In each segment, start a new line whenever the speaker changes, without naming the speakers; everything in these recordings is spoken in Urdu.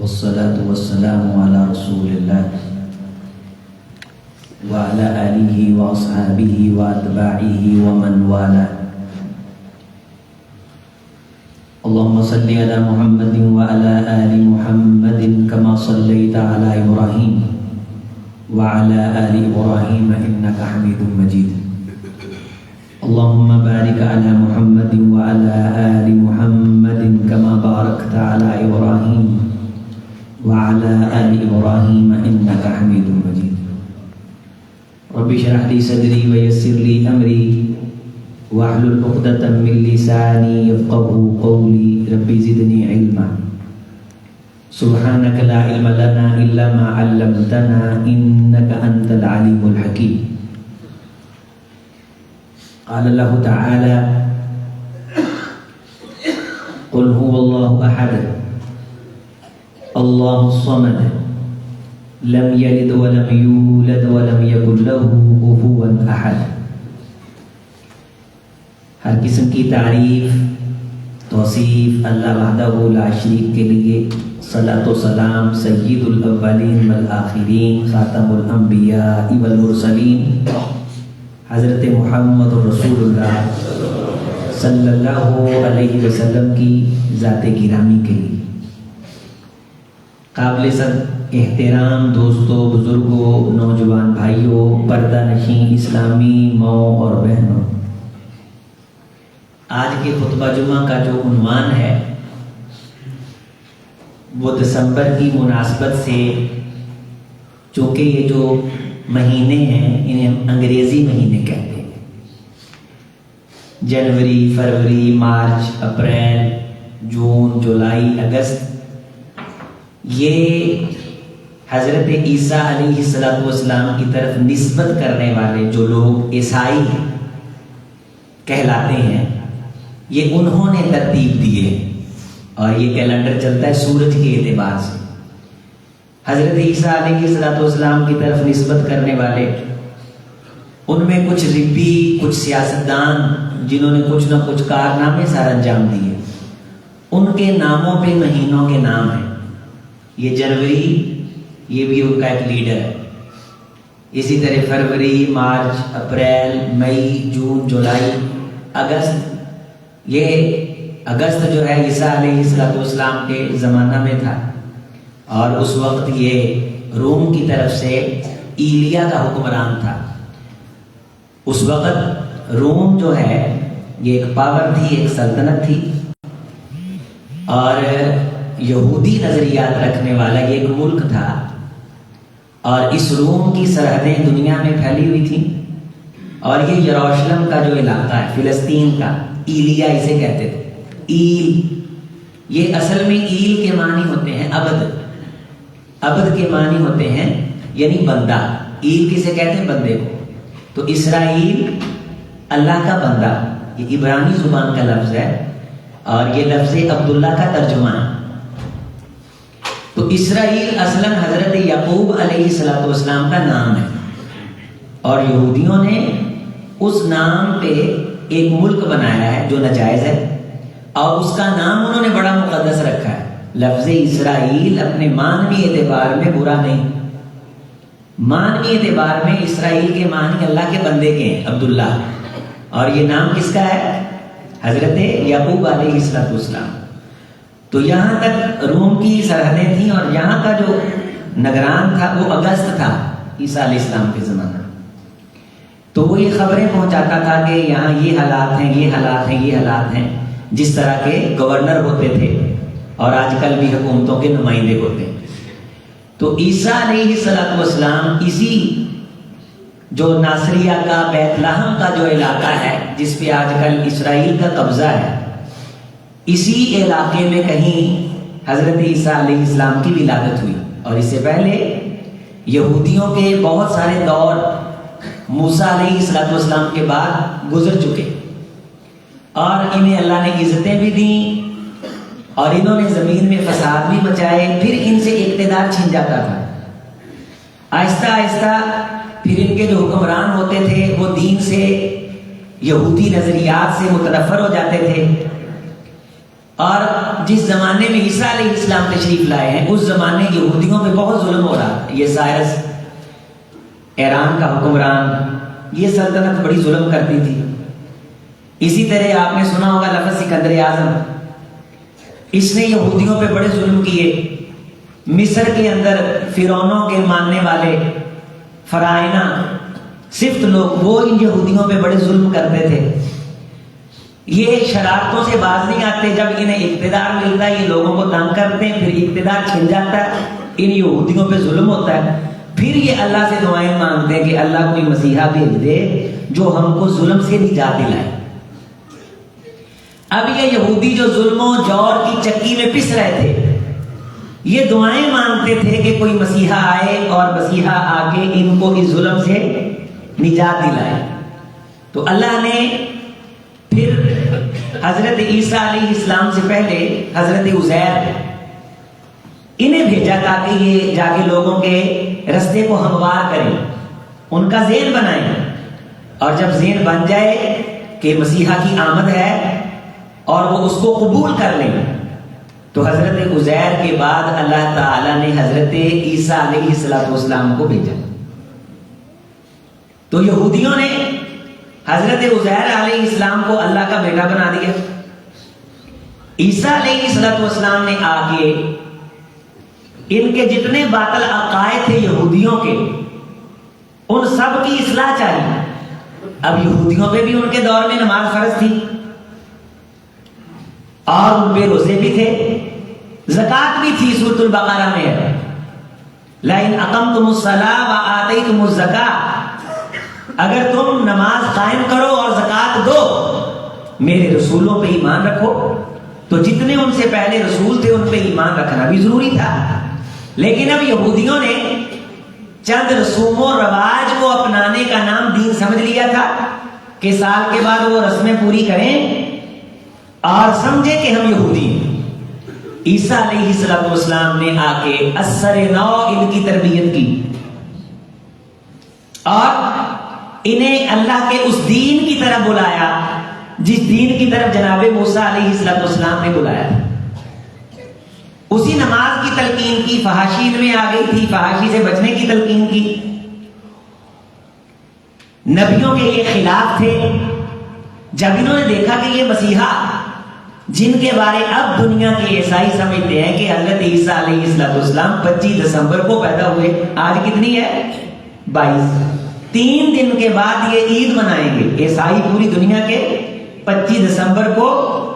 والصلاة والسلام على رسول الله وعلى آله وأصحابه وأتباعه ومن والاه. اللهم صل على محمد وعلى آل محمد كما صليت على إبراهيم وعلى آل إبراهيم إنك حميد مجيد. اللهم بارك على محمد وعلى آل محمد كما باركت على إبراهيم وعلى آل إبراهيم إنك حميد مجيد. رب اشرح لي صدري ويسر لي أمري واحلل عقدة من لساني يفقهوا قولي. رب زدني علما. سبحانك لا علم لنا إلا ما علمتنا إنك أنت العليم الحكيم. قال الله تعالى: قل هو الله أحد الله الصمد لم يلد ولم يولد ولم يكن له كفوا أحد. ہر قسم کی تعریف توصیف اللہ وحدہ لا شریک کے لیے. صلاۃ و سلام سید الاولین والآخرین خاتم الانبیاء والمرسلین حضرت محمد رسول اللہ صلی اللہ علیہ وسلم کی ذات گرامی کے لیے. قابل صد احترام دوستوں، بزرگوں، نوجوان بھائیوں، پردہ نشین اسلامی ماؤں اور بہنوں، آج کے خطبہ جمعہ کا جو عنوان ہے وہ دسمبر کی مناسبت سے، چونکہ یہ جو مہینے ہیں انہیں ہم انگریزی مہینے کہتے ہیں، جنوری، فروری، مارچ، اپریل، جون، جولائی، اگست، یہ حضرت عیسیٰ علیہ السلام کی طرف نسبت کرنے والے جو لوگ عیسائی کہلاتے ہیں، یہ انہوں نے ترتیب دیے اور یہ کیلنڈر چلتا ہے سورج کے اعتبار سے. حضرت عیسیٰ علیہ السلام کی طرف نسبت کرنے والے، ان میں کچھ ربی، کچھ سیاستدان جنہوں نے کچھ نہ کچھ کارنامے سر انجام دیے، ان کے ناموں پہ مہینوں کے نام ہیں. یہ جنوری، یہ بھی ان کا ایک لیڈر ہے. اسی طرح فروری، مارچ، اپریل، مئی، جون، جولائی، اگست. یہ اگست جو ہے عیسیٰ علیہ السلام کے زمانہ میں تھا، اور اس وقت یہ روم کی طرف سے ایلیا کا حکمران تھا. اس وقت روم جو ہے یہ ایک پاور تھی، ایک سلطنت تھی، اور یہودی نظریات رکھنے والا یہ ایک ملک تھا. اور اس روم کی سرحدیں دنیا میں پھیلی ہوئی تھیں، اور یہ یروشلم کا جو علاقہ ہے فلسطین کا، ایلیا اسے کہتے تھے. ایل، یہ اصل میں ایل کے معنی ہوتے ہیں عبد. عبد کے معنی ہوتے ہیں یعنی بندہ. ایل کسے کہتے ہیں؟ بندے کو. تو اسرائیل اللہ کا بندہ، یہ عبرانی زبان کا لفظ ہے، اور یہ لفظ عبداللہ کا ترجمہ ہے. تو اسرائیل اصلاً حضرت یعقوب علیہ السلام کا نام ہے، اور یہودیوں نے اس نام پہ ایک ملک بنایا ہے جو ناجائز ہے، اور اس کا نام انہوں نے بڑا مقدس رکھا ہے. لفظ اسرائیل اپنے معنوی اعتبار میں برا نہیں. معنوی اعتبار میں اسرائیل کے معنی اللہ کے بندے کے ہیں، عبداللہ. اور یہ نام کس کا ہے؟ حضرت یعقوب علیہ السلام. تو یہاں تک روم کی سرحدیں تھیں، اور یہاں کا جو نگران تھا وہ اگست تھا عیسیٰ علیہ السلام کے زمانہ. تو وہ یہ خبریں پہنچاتا تھا کہ یہاں یہ حالات ہیں، یہ حالات ہیں، یہ حالات ہیں، جس طرح کے گورنر ہوتے تھے اور آج کل بھی حکومتوں کے نمائندے ہوتے ہیں. تو عیسیٰ علیہ السلام اسی جو ناصریہ کا، بیت لحم کا جو علاقہ ہے جس پہ آج کل اسرائیل کا قبضہ ہے، اسی علاقے میں کہیں حضرت عیسیٰ علیہ السلام کی ولادت ہوئی. اور اس سے پہلے یہودیوں کے بہت سارے دور موسیٰ علیہ السلام کے بعد گزر چکے، اور انہیں اللہ نے عزتیں بھی دیں، اور انہوں نے زمین میں فساد بھی مچائے. پھر ان سے اقتدار چھن جاتا تھا. آہستہ آہستہ پھر ان کے جو حکمران ہوتے تھے وہ دین سے، یہودی نظریات سے متنفر ہو جاتے تھے، اور جس زمانے میں عیسیٰ علیہ السلام تشریف لائے ہیں اس زمانے یہودیوں پہ بہت ظلم ہو رہا. یہ سائرس ایران کا حکمران، یہ سلطنت بڑی ظلم کرتی تھی. اسی طرح آپ نے سنا ہوگا لفظ سکندر اعظم، اس نے یہودیوں پہ بڑے ظلم کیے. مصر کے اندر فرعونوں کے ماننے والے فرائنہ صفت لوگ، وہ ان یہودیوں پہ بڑے ظلم کرتے تھے. یہ شرارتوں سے باز نہیں آتے. جب انہیں اقتدار ملتا ہے یہ لوگوں کو تنگ کرتے ہیں، پھر اقتدار چھن جاتا ہے، ان یہودیوں پہ ظلم ہوتا ہے. پھر یہ اللہ سے دعائیں مانگتے ہیں کہ اللہ کوئی مسیحا بھیج دے جو ہم کو ظلم سے نجات دلائے. اب یہ یہودی جو ظلم و جور کی چکی میں پس رہے تھے، یہ دعائیں مانگتے تھے کہ کوئی مسیحا آئے اور مسیحا آ کے ان کو اس ظلم سے نجات دلائے. تو اللہ نے پھر حضرت عیسیٰ علیہ السلام سے پہلے حضرت عزیر انہیں بھیجا تاکہ یہ جا کے لوگوں کے رستے کو ہموار کریں، ان کا ذہن بنائیں. اور جب ذہن بن جائے کہ مسیحا کی آمد ہے اور وہ اس کو قبول کر لیں، تو حضرت عزیر کے بعد اللہ تعالی نے حضرت عیسیٰ علیہ السلام کو بھیجا. تو یہودیوں نے حضرت عزیر علیہ السلام کو اللہ کا بیٹا بنا دیا. عیسیٰ علیہ السلام نے آ کے ان کے جتنے باطل عقائد تھے یہودیوں کے، ان سب کی اصلاح چاہیے. اب یہودیوں پہ بھی ان کے دور میں نماز فرض تھی اور ان پہ روزے بھی تھے، زکوٰۃ بھی تھی. سورۃ البقرہ میں ہے لَئِنْ أَقَمْتُمُ الصَّلَاةَ وَآتَيْتُمُ الزَّكَاةَ، اگر تم نماز قائم کرو اور زکوٰۃ دو، میرے رسولوں پہ ایمان رکھو. تو جتنے ان سے پہلے رسول تھے ان پہ ایمان رکھنا بھی ضروری تھا. لیکن اب یہودیوں نے چند رسوم و رواج کو اپنانے کا نام دین سمجھ لیا تھا کہ سال کے بعد وہ رسمیں پوری کریں اور سمجھے کہ ہم یہودی ہیں. عیسیٰ علیہ السلام نے آ کے اثر نو ان کی تربیت کی اور انہیں اللہ کے اس دین کی طرف بلایا جس دین کی طرف جناب موسیٰ علیہ السلام نے بلایا. اسی نماز کی تلقین کی، فحاشی میں آ گئی تھی، فحاشی سے بچنے کی تلقین کی. نبیوں کے یہ خلاف تھے. جب انہوں نے دیکھا کہ یہ مسیحا جن کے بارے اب دنیا کے عیسائی سمجھتے ہیں کہ حضرت عیسیٰ علیہ السلام 25 دسمبر کو پیدا ہوئے، آج کتنی ہے 22، 3 دن کے بعد یہ عید منائیں گے. عیسائی پوری دنیا کے 25 دسمبر کو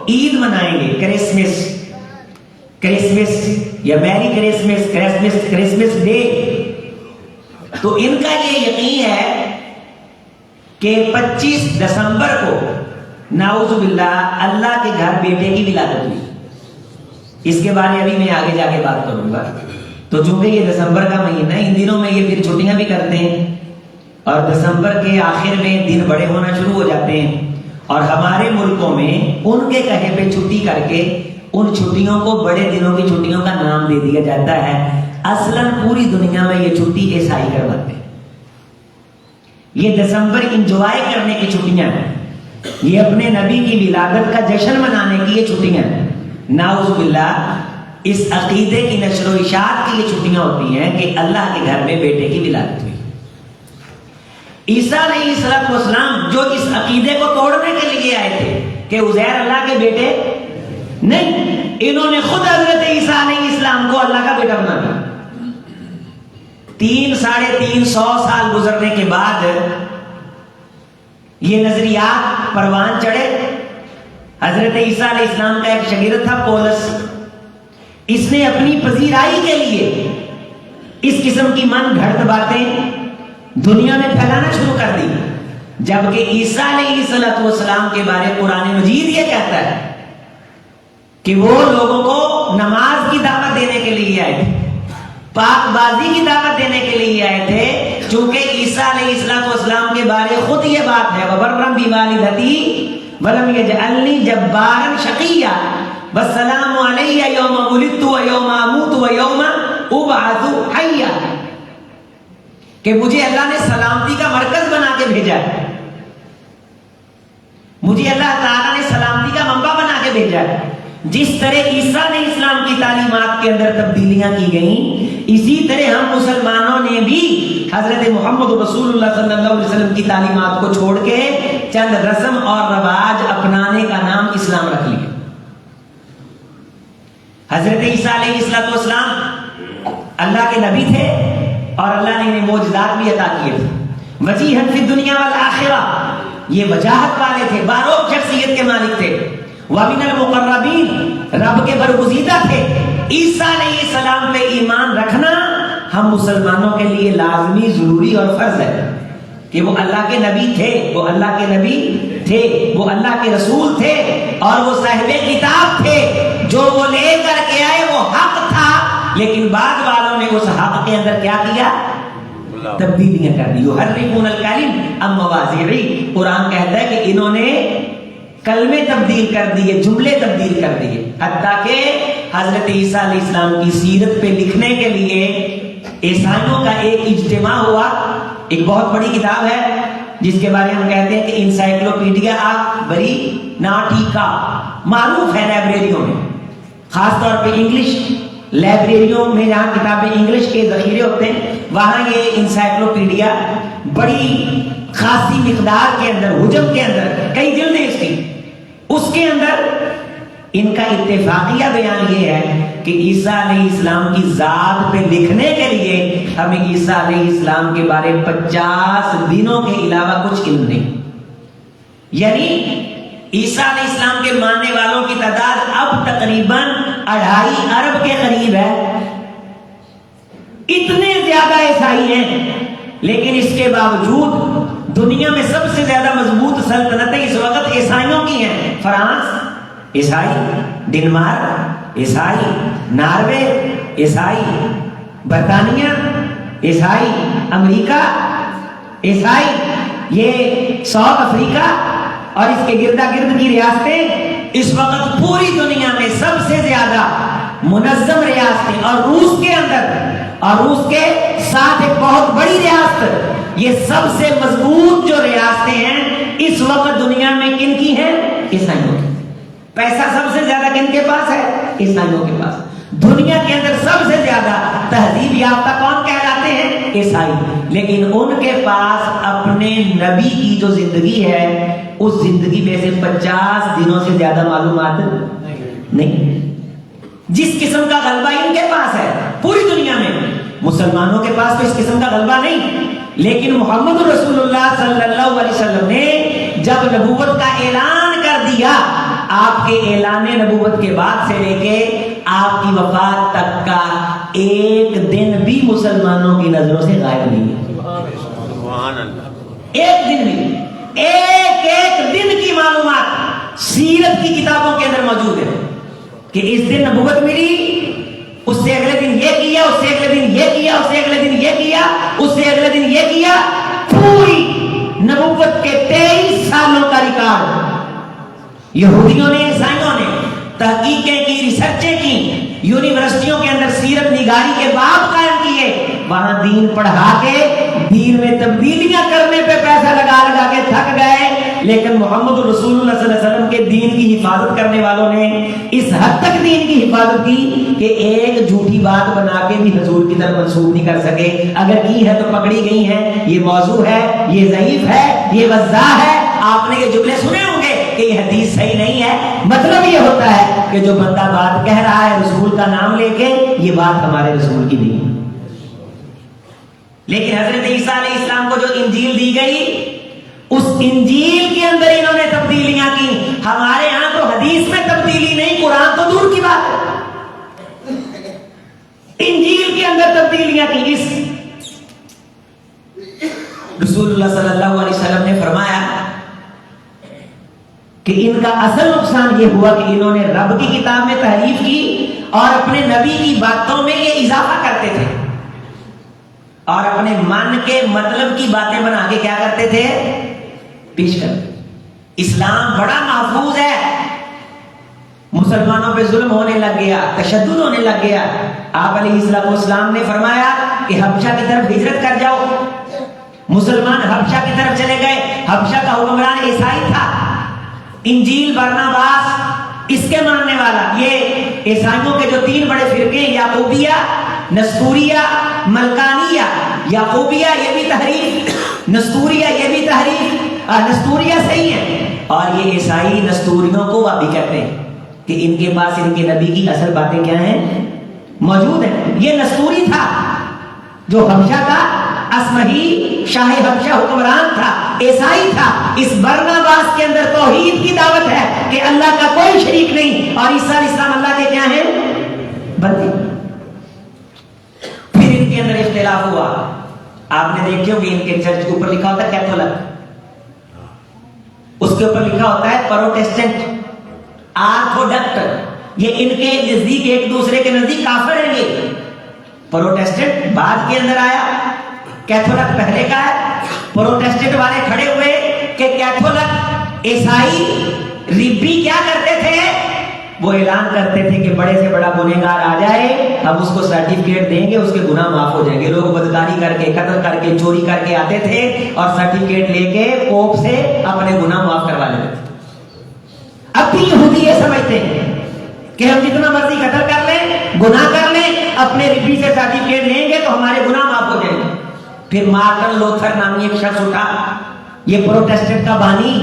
عید منائیں گے، کرسمس یا میری کرسمس ڈے. تو ان کا یہ یقین ہے کہ 25 دسمبر کو نعوذ باللہ اللہ کے گھر بیٹے کی ولادت ہوئی. اس کے بارے ابھی میں آگے جا کے بات کروں گا. تو چونکہ یہ دسمبر کا مہینہ ہے، ان دنوں میں یہ پھر چھٹیاں بھی کرتے ہیں اور دسمبر کے آخر میں دن بڑے ہونا شروع ہو جاتے ہیں. اور ہمارے ملکوں میں ان کے کہے پہ چھٹی کر کے ان چھٹیوں کو بڑے دنوں کی چھٹیوں کا نام دے دیا جاتا ہے. اصلاً پوری دنیا میں یہ چھٹی عیسائی کرواتے ہیں. یہ دسمبر انجوائے کرنے کی چھٹیاں ہیں، یہ اپنے نبی کی ولادت کا جشن منانے کی یہ چھٹیاں ہیں. نعوذ باللہ اس عقیدے کی نشر و اشاعت کی یہ چھٹیاں ہوتی ہیں کہ اللہ کے گھر میں بیٹے کی ولادت ہوئی. عیسیٰ علیہ السلام جو اس عقیدے کو توڑنے کے لیے آئے تھے کہ عزیر اللہ کے بیٹے نہیں، انہوں نے خود حضرت عیسیٰ علیہ السلام کو اللہ کا بیٹا بنا دیا. 300-350 سال گزرنے کے بعد یہ نظریات پروان چڑھے. حضرت عیسیٰ علیہ السلام کا ایک شاگرد تھا پولس، اس نے اپنی پذیرائی کے لیے اس قسم کی من گھڑت باتیں دنیا میں پھیلانا شروع کر دی. جبکہ عیسیٰ علیہ السلام کے بارے قرآن مجید یہ کہتا ہے کہ وہ لوگوں کو نماز کی دعوت دینے کے لیے آئے تھے، پاک بازی کی دعوت دینے کے لیے آئے تھے. چونکہ عیسیٰ علیہ السلام کے بارے خود یہ بات ہے وَبَرًّا بِوَالِدَتِي وَلَمْ يَجْعَلْنِي جَبَّارًا شَقِيًّا وَالسَّلَامُ عَلَيَّ يَوْمَ وُلِدتُّ وَيَوْمَ أَمُوتُ وَيَوْمَ أُبْعَثُ حَيًّا، کہ مجھے اللہ نے سلامتی کا مرکز بنا کے بھیجا ہے، مجھے اللہ تعالیٰ نے سلامتی کا منبع بنا کے بھیجا ہے. جس طرح عیسیٰ علیہ السلام کی تعلیمات کے اندر تبدیلیاں کی گئیں، اسی طرح ہم مسلمانوں نے بھی حضرت محمد رسول اللہ صلی اللہ علیہ وسلم کی تعلیمات کو چھوڑ کے چند رسم اور رواج اپنانے کا نام اسلام رکھ لیا۔ حضرت عیسیٰ علیہ السلام اللہ کے نبی تھے اور اللہ نے انہیں معجزات بھی عطا کیے تھے۔ وجیہاً فی الدنیا والآخرہ، یہ وجاہت والے تھے، باروق شخصیت کے مالک تھے۔ وَمِنَ الْمُقَرَّبِينَ، رب کے برگزیدہ تھے۔ عیسیٰ علیہ السلام پہ ایمان رکھنا ہم مسلمانوں کے لیے لازمی، ضروری اور فرض ہے کہ وہ اللہ کے نبی تھے، وہ اللہ کے نبی تھے، وہ اللہ کے رسول تھے، اور وہ صاحب کتاب تھے۔ جو وہ لے کر کے آئے وہ حق تھا، لیکن بعد والوں نے اس حق کے اندر کیا کیا؟ تبدیلیاں کر دی۔ یحرفون الکلم عن مواضعہ، قرآن کہتا ہے کہ انہوں نے کلمے تبدیل کر دیے، جملے تبدیل کر دیے، حتیٰ کہ حضرت عیسیٰ علیہ السلام کی سیرت پہ لکھنے کے لیے عیسائیوں کا ایک اجتماع ہوا۔ ایک بہت بڑی کتاب ہے جس کے بارے میں ہم کہتے ہیں کہ انسائکلوپیڈیا آف بریٹانیکا، معروف ہے لائبریریوں میں، خاص طور پہ انگلش لائبریریوں میں جہاں کتابیں انگلش کے ذخیرے ہوتے ہیں، وہاں یہ انسائکلوپیڈیا بڑی خاصی مقدار کے اندر، حجم کے اندر، کئی جلدیں اس کی، اس کے اندر ان کا اتفاقیہ بیان یہ ہے کہ عیسیٰ علیہ السلام کی ذات پہ لکھنے کے لیے ہمیں عیسیٰ علیہ السلام کے بارے 50 دنوں کے علاوہ کچھ علم نہیں۔ یعنی عیسیٰ علیہ السلام کے ماننے والوں کی تعداد اب تقریباً 2.5 ارب کے قریب ہے۔ اتنے زیادہ عیسائی ہیں، لیکن اس کے باوجود دنیا میں سب سے زیادہ مضبوط سلطنتیں اس وقت عیسائیوں کی ہیں۔ فرانس عیسائی، ڈنمارک عیسائی، ناروے عیسائی، برطانیہ عیسائی، امریکہ عیسائی، یہ ساؤتھ افریقہ اور اس کے گردا گرد کی ریاستیں اس وقت پوری دنیا میں سب سے زیادہ منظم ریاستیں، اور روس کے اندر اور روس کے ساتھ ایک بہت بڑی ریاست، یہ سب سے مضبوط جو ریاستیں ہیں اس وقت دنیا میں کن کی ہیں؟ عیسائیوں کی۔ پیسہ سب سے زیادہ کن کے پاس ہے؟ عیسائیوں کے پاس۔ دنیا کے اندر سب سے زیادہ تہذیب یافتہ کون کہلاتے ہیں؟ عیسائی۔ لیکن ان کے پاس اپنے نبی کی جو زندگی ہے اس زندگی میں سے 50 دنوں سے زیادہ معلومات نہیں۔ جس قسم کا غلبہ ان کے پاس ہے پوری دنیا میں، مسلمانوں کے پاس تو اس قسم کا غلبہ نہیں۔ لیکن محمد رسول اللہ صلی اللہ علیہ وسلم نے جب نبوت کا اعلان کر دیا، آپ کے اعلان نبوت کے بعد سے لے کے آپ کی وفات تک کا ایک دن بھی مسلمانوں کی نظروں سے غائب نہیں ہے۔ سبحان اللہ۔ ایک دن بھی، ایک دن کی معلومات سیرت کی کتابوں کے اندر موجود ہے کہ اس دن نبوت ملی، اس سے اگلے دن یہ کیا، اس سے اگلے دن یہ کیا، اس سے اگلے دن یہ کیا، اس سے اگلے دن یہ کیا۔ پوری نبوت کے 23 سالوں کا ریکارڈ یہودیوں نے، عیسائیوں نے تحقیقیں کی، ریسرچیں کی، یونیورسٹیوں کے اندر سیرت نگاری کے باب قائم کیے، وہاں دین پڑھا کے دین میں تبدیلیاں کرنے پہ پیسہ لگا لگا کے تھک گئے۔ لیکن محمد رسول اللہ صلی اللہ علیہ وسلم کے دین کی حفاظت کرنے والوں نے اس حد تک دین کی حفاظت کی کہ ایک جھوٹی بات بنا کے بھی حضور کی طرف منسوب نہیں کر سکے۔ اگر کی ہے تو پکڑی گئی ہیں، یہ موضوع ہے، یہ ضعیف ہے، یہ وضاح ہے۔ آپ نے یہ جملے سنے ہوں گے کہ یہ حدیث صحیح نہیں ہے، مطلب یہ ہوتا ہے کہ جو بندہ بات کہہ رہا ہے رسول کا نام لے کے، یہ بات ہمارے رسول کی نہیں ہے۔ لیکن حضرت عیسیٰ علیہ السلام کو جو انجیل دی گئی، اس انجیل کے اندر انہوں نے تبدیلیاں کی۔ ہمارے ہاں تو حدیث میں تبدیلی نہیں، قرآن تو دور کی بات ہے، انجیل کے اندر تبدیلیاں کی۔ اس رسول اللہ صلی اللہ علیہ وسلم نے فرمایا کہ ان کا اصل نقصان یہ ہوا کہ انہوں نے رب کی کتاب میں تحریف کی اور اپنے نبی کی باتوں میں یہ اضافہ کرتے تھے اور اپنے من کے مطلب کی باتیں بنا کے کیا کرتے تھے؟ پیش کرتے۔ اسلام بڑا محفوظ ہے، مسلمانوں پہ ظلم ہونے لگ گیا، تشدد ہونے لگ گیا۔ آپ علیہ السلام نے فرمایا کہ حبشہ کی طرف ہجرت کر جاؤ۔ مسلمان حبشہ کی طرف چلے گئے، حبشہ کا حکمران عیسائی تھا۔ انجیل برناباس اس کے ماننے والا. یہ عیسائیوں کے جو 3 بڑے فرقے ہیں، یعقوبیہ، نستوریہ، ملکانیہ. یعقوبیہ یہ بھی تحریف، نستوریہ یہ بھی تحریف. نستوریہ صحیح ہے، اور یہ عیسائی نستوریوں کو وہابی کہتے ہیں کہ ان کے پاس ان کے نبی کی اصل باتیں کیا ہیں، موجود ہیں. یہ نستوری تھا جو حبشہ کا اسمہی شاہ حبشہ حکمران تھا، عیسائی تھا. اس برناباس کے اندر توحید کی دعوت ہے کہ اللہ کا کوئی شریک نہیں، اور عیسیٰ علیہ السلام اللہ کے کیا ہیں، بندے. پھر ان کے اندر اختلاف ہوا. آپ نے دیکھے ہو کہ ان کے چرچ کے اوپر لکھا ہوتا ہے کیتھولک، اس کے اوپر لکھا ہوتا ہے پروٹیسٹنٹ، آرتھوڈکٹ. یہ ان کے نزدیک ایک دوسرے کے نزدیک کافر ہیں. یہ پروٹیسٹنٹ بعد کے اندر آیا، کیتھولک پہلے کا ہے. پروٹیسٹنٹ والے کھڑے ہوئے کہ کیتھولک عیسائی ربی کیا کرتے تھے، وہ اعلان کرتے تھے کہ بڑے سے بڑا گنہگار آ جائے ہم اس کو سرٹیفکیٹ دیں گے، اس کے گناہ معاف ہو جائیں گے. لوگ بدکاری کر کے، قتل کر کے، چوری کر کے آتے تھے اور سرٹیفکیٹ لے کے پوپ سے اپنے گناہ معاف کروا لیتے تھے. اب بھی یہودی یہ سمجھتے ہیں کہ ہم جتنا مرضی قتل کر لیں، گناہ کر لیں، اپنے ربی سے سرٹیفکیٹ لیں گے تو ہمارے گناہ معاف ہو جائیں گے. پھر مارٹن لوتھر نامی ایک شخص اٹھا، یہ پروٹیسٹنٹ کا بانی،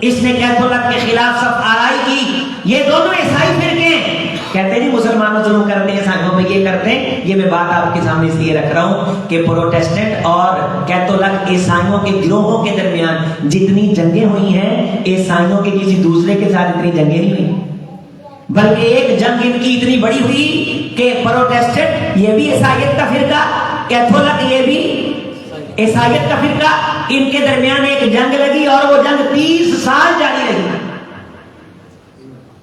اس نے کیتھولک کے خلاف سب آرائی کی. یہ دونوں عیسائی فرقے ہیں، کہتے ہیں مسلمانوں ظلم کرتے ہیں، عیسائیوں میں یہ کرتے ہیں. یہ میں بات آپ کے سامنے اس لیے رکھ رہا ہوں کہ پروٹیسٹنٹ اور کیتھولک عیسائیوں کے گروہوں کے درمیان جتنی جنگیں ہوئی ہیں، عیسائیوں کے کسی دوسرے کے ساتھ اتنی جنگیں نہیں ہوئی. بلکہ ایک جنگ ان کی اتنی بڑی ہوئی کہ پروٹیسٹنٹ یہ بھی عیسائیت کا فرقہ، کیتھولک یہ بھی عیسائیت کا فرقہ، ان کے درمیان ایک جنگ لگی اور وہ جنگ 30 سال جاری رہی.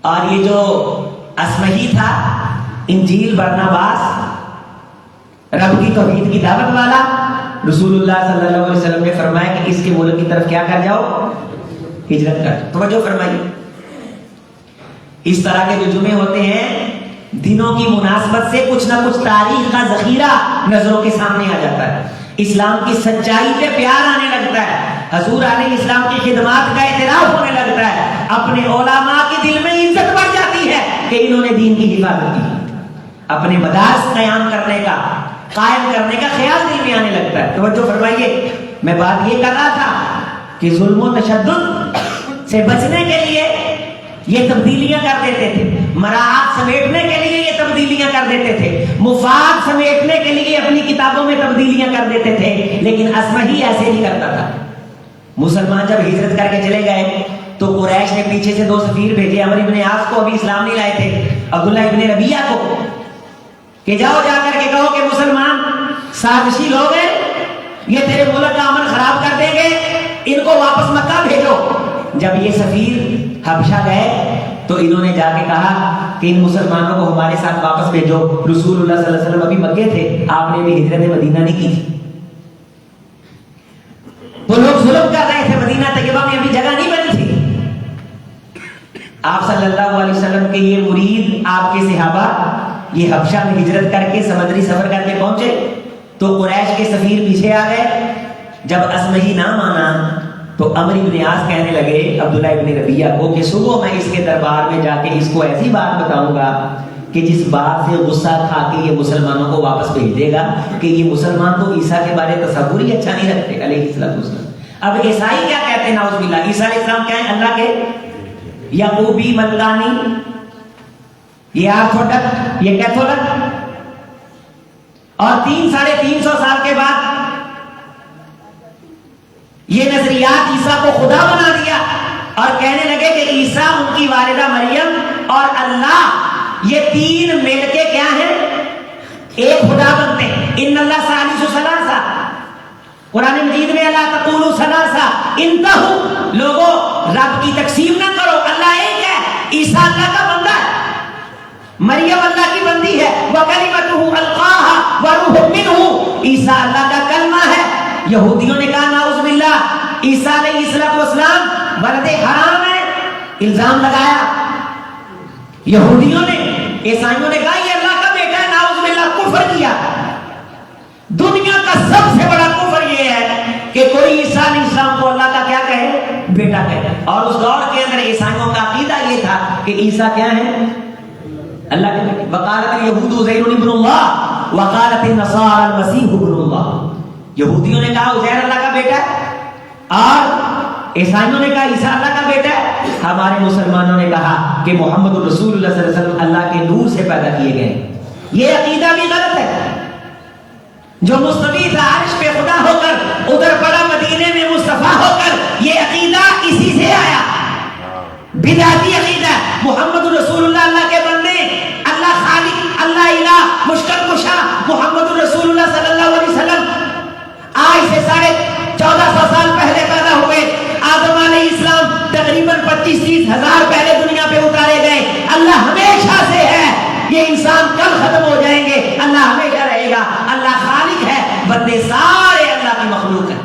اور یہ جو اسمہی تھا، انجیل برناباس، رب کی توحید کی دعوت والا، رسول اللہ صلی اللہ علیہ وسلم نے فرمایا کہ اس کے ملک کی طرف کیا کر جاؤ، ہجرت کر. توجہ فرمائیے. اس طرح کے جو جمعے ہوتے ہیں، دنوں کی مناسبت سے کچھ نہ کچھ تاریخ کا ذخیرہ نظروں کے سامنے آ جاتا ہے. اسلام کی سچائی پہ پیار آنے لگتا ہے، حضور علیہ السلام کی خدمات کا اعتراف ہونے لگتا ہے، اپنے علماء کے دل میں عزت بڑھ جاتی ہے کہ انہوں نے دین کی حفاظت کی. اپنے مدارس قیام کرنے کا، قائم کرنے کا خیال دل میں آنے لگتا ہے. توجہ فرمائیے. میں بات یہ کر رہا تھا کہ ظلم و تشدد سے بچنے کے لیے یہ تبدیلیاں کر دیتے تھے، مراعات سمیٹنے کے لیے یہ تبدیلیاں کر دیتے تھے، مفاد سمیٹنے کے لیے اپنی کتابوں میں تبدیلیاں کر دیتے تھے. لیکن اسمہی ایسے نہیں کرتا تھا. مسلمان جب ہجرت کر کے چلے گئے تو قریش نے پیچھے سے 2 سفیر بھیجے. عمرو ابن عاص کو ابھی اسلام نہیں لائے تھے، عبداللہ ابن ربیعہ کو، کہ جاؤ جا کر کے کہو کہ مسلمان سازشی لوگ ہیں، یہ تیرے ملک کا امن خراب کر دیں گے، ان کو واپس مکہ بھیجو. جب یہ سفیر حبشہ گئے تو انہوں نے جا کے کہا کہ ان مسلمانوں کو ہمارے ساتھ واپس بھیجو. رسول اللہ صلی اللہ علیہ وسلم ابھی مکے تھے، آپ نے بھی ہجرت مدینہ نہیں کی تھی. وہ لوگ ظلم کر رہے تھے، مدینہ طیبہ میں ابھی جگہ نہیں بنی تھی. آپ صلی اللہ علیہ وسلم کے یہ مرید، آپ کے صحابہ، یہ حبشہ میں ہجرت کر کے سمندری سفر کر کے پہنچے تو قریش کے سفیر پیچھے آ گئے. جب اسمہی نہ مانا تو عمرو ابن عاص کہنے لگے عبداللہ ابن ربیعہ کو کہ صبح میں اس کے دربار میں جا کے اس کو ایسی بات بتاؤں گا کہ جس بات سے غصہ کھا کے یہ مسلمانوں کو واپس بھیج دے گا کہ یہ مسلمان تو عیسیٰ کے بارے تصور ہی اچھا نہیں رکھتے علیہ السلام. اب عیسائی کیا کہتے ہیں، نعوذ باللہ، عیسیٰ علیہ السلام کیا ہیں، اللہ کے یعقوبی، ملکانی، یہ آرتھوڈکس، یہ کیتھولک. اور 300-350 سال کے بعد یہ نظریات عیسیٰ کو خدا بنا دیا اور کہنے لگے کہ عیسیٰ، ان کی والدہ مریم اور اللہ، یہ 3 مل کے کیا ہیں، ایک خدا بنتے ہیں. ان اللہ ثالث ثلاثہ، قرآن مجید میں اللہ تقولوا ثلاثہ انتہوا، لوگوں رب کی تقسیم نہ کرو، اللہ ایک ہے. عیسیٰ اللہ کا بندہ ہے، مریم اللہ کی بندی ہے. وَكَلِمَتُهُ أَلْقَاهَا وَرُوحٌ مِّنْهُ، عیسیٰ اللہ کا کلمہ ہے. یہودیوں نے کہا نعوذ باللہ عیسیٰ علیہ السلام ولد حرام ہے، الزام لگایا. یہودیوں نے، عیسائیوں نے کہا یہ اللہ کا بیٹا ہے، نعوذ باللہ، کفر کیا. دنیا کا سب سے بڑا کفر یہ ہے کہ کوئی عیسیٰ علیہ السلام کو اللہ کا کیا کہے، بیٹا کہے. اور اس دور کے اندر عیسائیوں کا عقیدہ یہ تھا کہ عیسیٰ کیا ہے؟ اللہ کے بیٹے. وقالت الیہود عزیر ابن اللہ وقالت النصارى المسیح ابن اللہ. یہودیوں نے کہا عزیر اللہ کا بیٹا ہے اور عیسائیوں نے کہا عیسیٰ اللہ کا بیٹا ہے. ہمارے مسلمانوں نے کہا کہ محمد رسول اللہ صلی اللہ علیہ وسلم اللہ کے نور سے پیدا کیے گئے. یہ عقیدہ بھی غلط ہے. جو مصطفی تھا عرش پہ خدا ہو کر ادھر پڑا مدینے میں مصطفیٰ ہو کر, یہ عقیدہ اسی سے آیا, بدعتی عقیدہ. محمد رسول اللہ اللہ کے بندے, اللہ خالق, اللہ الہ, مشکل کشا محمد رسول اللہ صلی اللہ علیہ وسلم آج سے 1450 سال پہلے پیدا ہوئے. آدم علیہ السلام تقریباً 25-30 ہزار پہلے دنیا پہ اتارے گئے. اللہ ہمیشہ سے ہے, یہ انسان کل ختم ہو جائیں گے, اللہ ہمیشہ رہے گا. اللہ خالق ہے, بندے سارے اللہ کی مخلوق ہیں.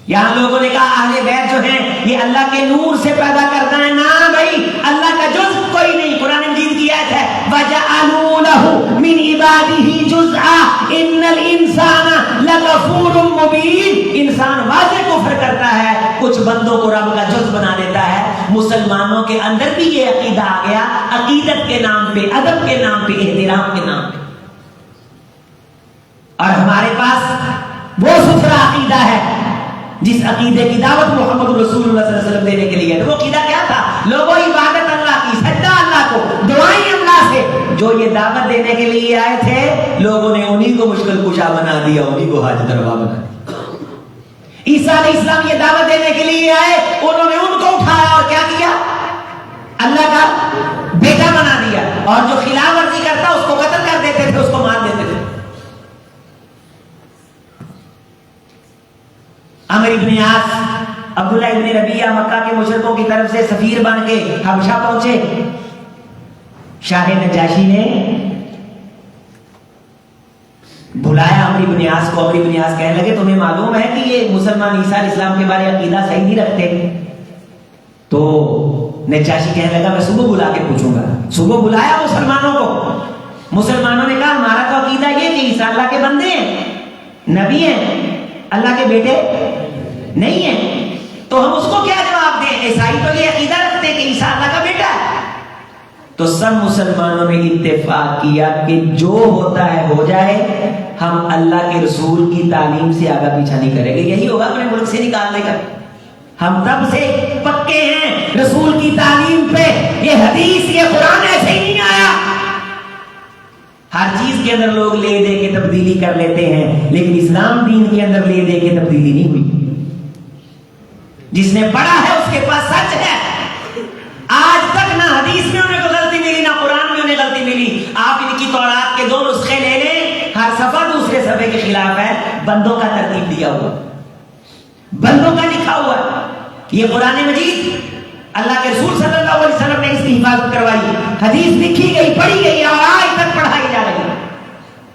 یہاں لوگوں نے کہا اہل بیت جو ہیں یہ اللہ کے نور سے پیدا کرتا ہے. نہ بھائی, اللہ کا جز کوئی نہیں. قرآن مجید کی آیت ہے وَجَعَلُوا لَهُ مِنْ عِبَادِهِ جُزْءًا إِنَّ الْإِنسَانَ لَغَفُورٌ مُبِينٌ. انسان واضح کفر کرتا ہے, کچھ بندوں کو رب کا جز بنا دیتا ہے. مسلمانوں کے اندر بھی یہ عقیدہ آ گیا, عقیدت کے نام پہ, ادب کے نام پہ, احترام کے نام پہ. اور ہمارے پاس وہ ستھرا عقیدہ ہے جس عقیدے کی دعوت محمد رسول اللہ صلی اللہ علیہ وسلم دینے کے لیے. وہ عقیدہ کیا تھا؟ لوگوں عبادت اللہ کی, سجدہ اللہ کو, دعائیں اللہ سے. جو یہ دعوت دینے کے لیے آئے تھے لوگوں نے انہی کو مشکل کشا بنا دیا, انہی کو حاجت روا بنا دیا. عیسیٰ علیہ السلام یہ دعوت دینے کے لیے آئے, انہوں نے ان کو اٹھایا اور کیا کیا؟ اللہ کا بیٹا بنا دیا. اور جو خلاف ورزی کرتا اس کو قتل کر دیتے تھے, اس کو مار دیتے تھے. عمر ابن عاص, عبداللہ ابن ربیعہ مکہ کے مشرکوں کی طرف سے سفیر بن کے حبشہ پہنچے. شاہ نجاشی نے بلایا عمر ابن عاص کو. عمر ابن عاص کہنے لگے تمہیں معلوم ہے کہ یہ مسلمان عیسیٰ علیہ السلام کے بارے عقیدہ صحیح نہیں رکھتے. تو نجاشی کہنے لگا میں صبح بلا کے پوچھوں گا. صبح بلایا مسلمانوں کو. مسلمانوں نے کہا ہمارا تو عقیدہ یہ کہ عیسیٰ اللہ کے بندے ہیں, نبی ہیں, اللہ کے بیٹے نہیں ہیں. تو ہم اس کو کیا جواب دیں؟ عیسائی تو یہ عقیدہ رکھتے ہیں کہ عیسیٰ اللہ کا بیٹا ہے. تو سب مسلمانوں نے اتفاق کیا کہ جو ہوتا ہے ہو جائے, ہم اللہ کے رسول کی تعلیم سے آگا پیچھا نہیں کریں گے. یہی ہوگا اپنے ملک سے نکالنے کا. ہم تب سے پکے ہیں رسول کی تعلیم پہ. یہ حدیث, یہ قرآن ایسے ہی نہیں آیا. ہر چیز کے اندر لوگ لے دے کے تبدیلی کر لیتے ہیں, لیکن اسلام دین کے اندر لے دے کے تبدیلی نہیں ہوئی. جس نے پڑھا ہے اس کے پاس سچ ہے. آج تک نہ حدیث میں انہیں کوئی غلطی ملی, نہ قرآن میں انہیں غلطی ملی. آپ ان کی تورات کے 2 نسخے لے لیں, ہر صفحہ دوسرے صفحے کے خلاف ہے. بندوں کا ترتیب دیا ہوا, بندوں کا لکھا ہوا. یہ قرآن مجید اللہ کے رسول صلی اللہ علیہ وسلم نے اس کی حفاظت کروائی. حدیث لکھی گئی, پڑھی گئی اور آج تک پڑھائی جا رہی ہے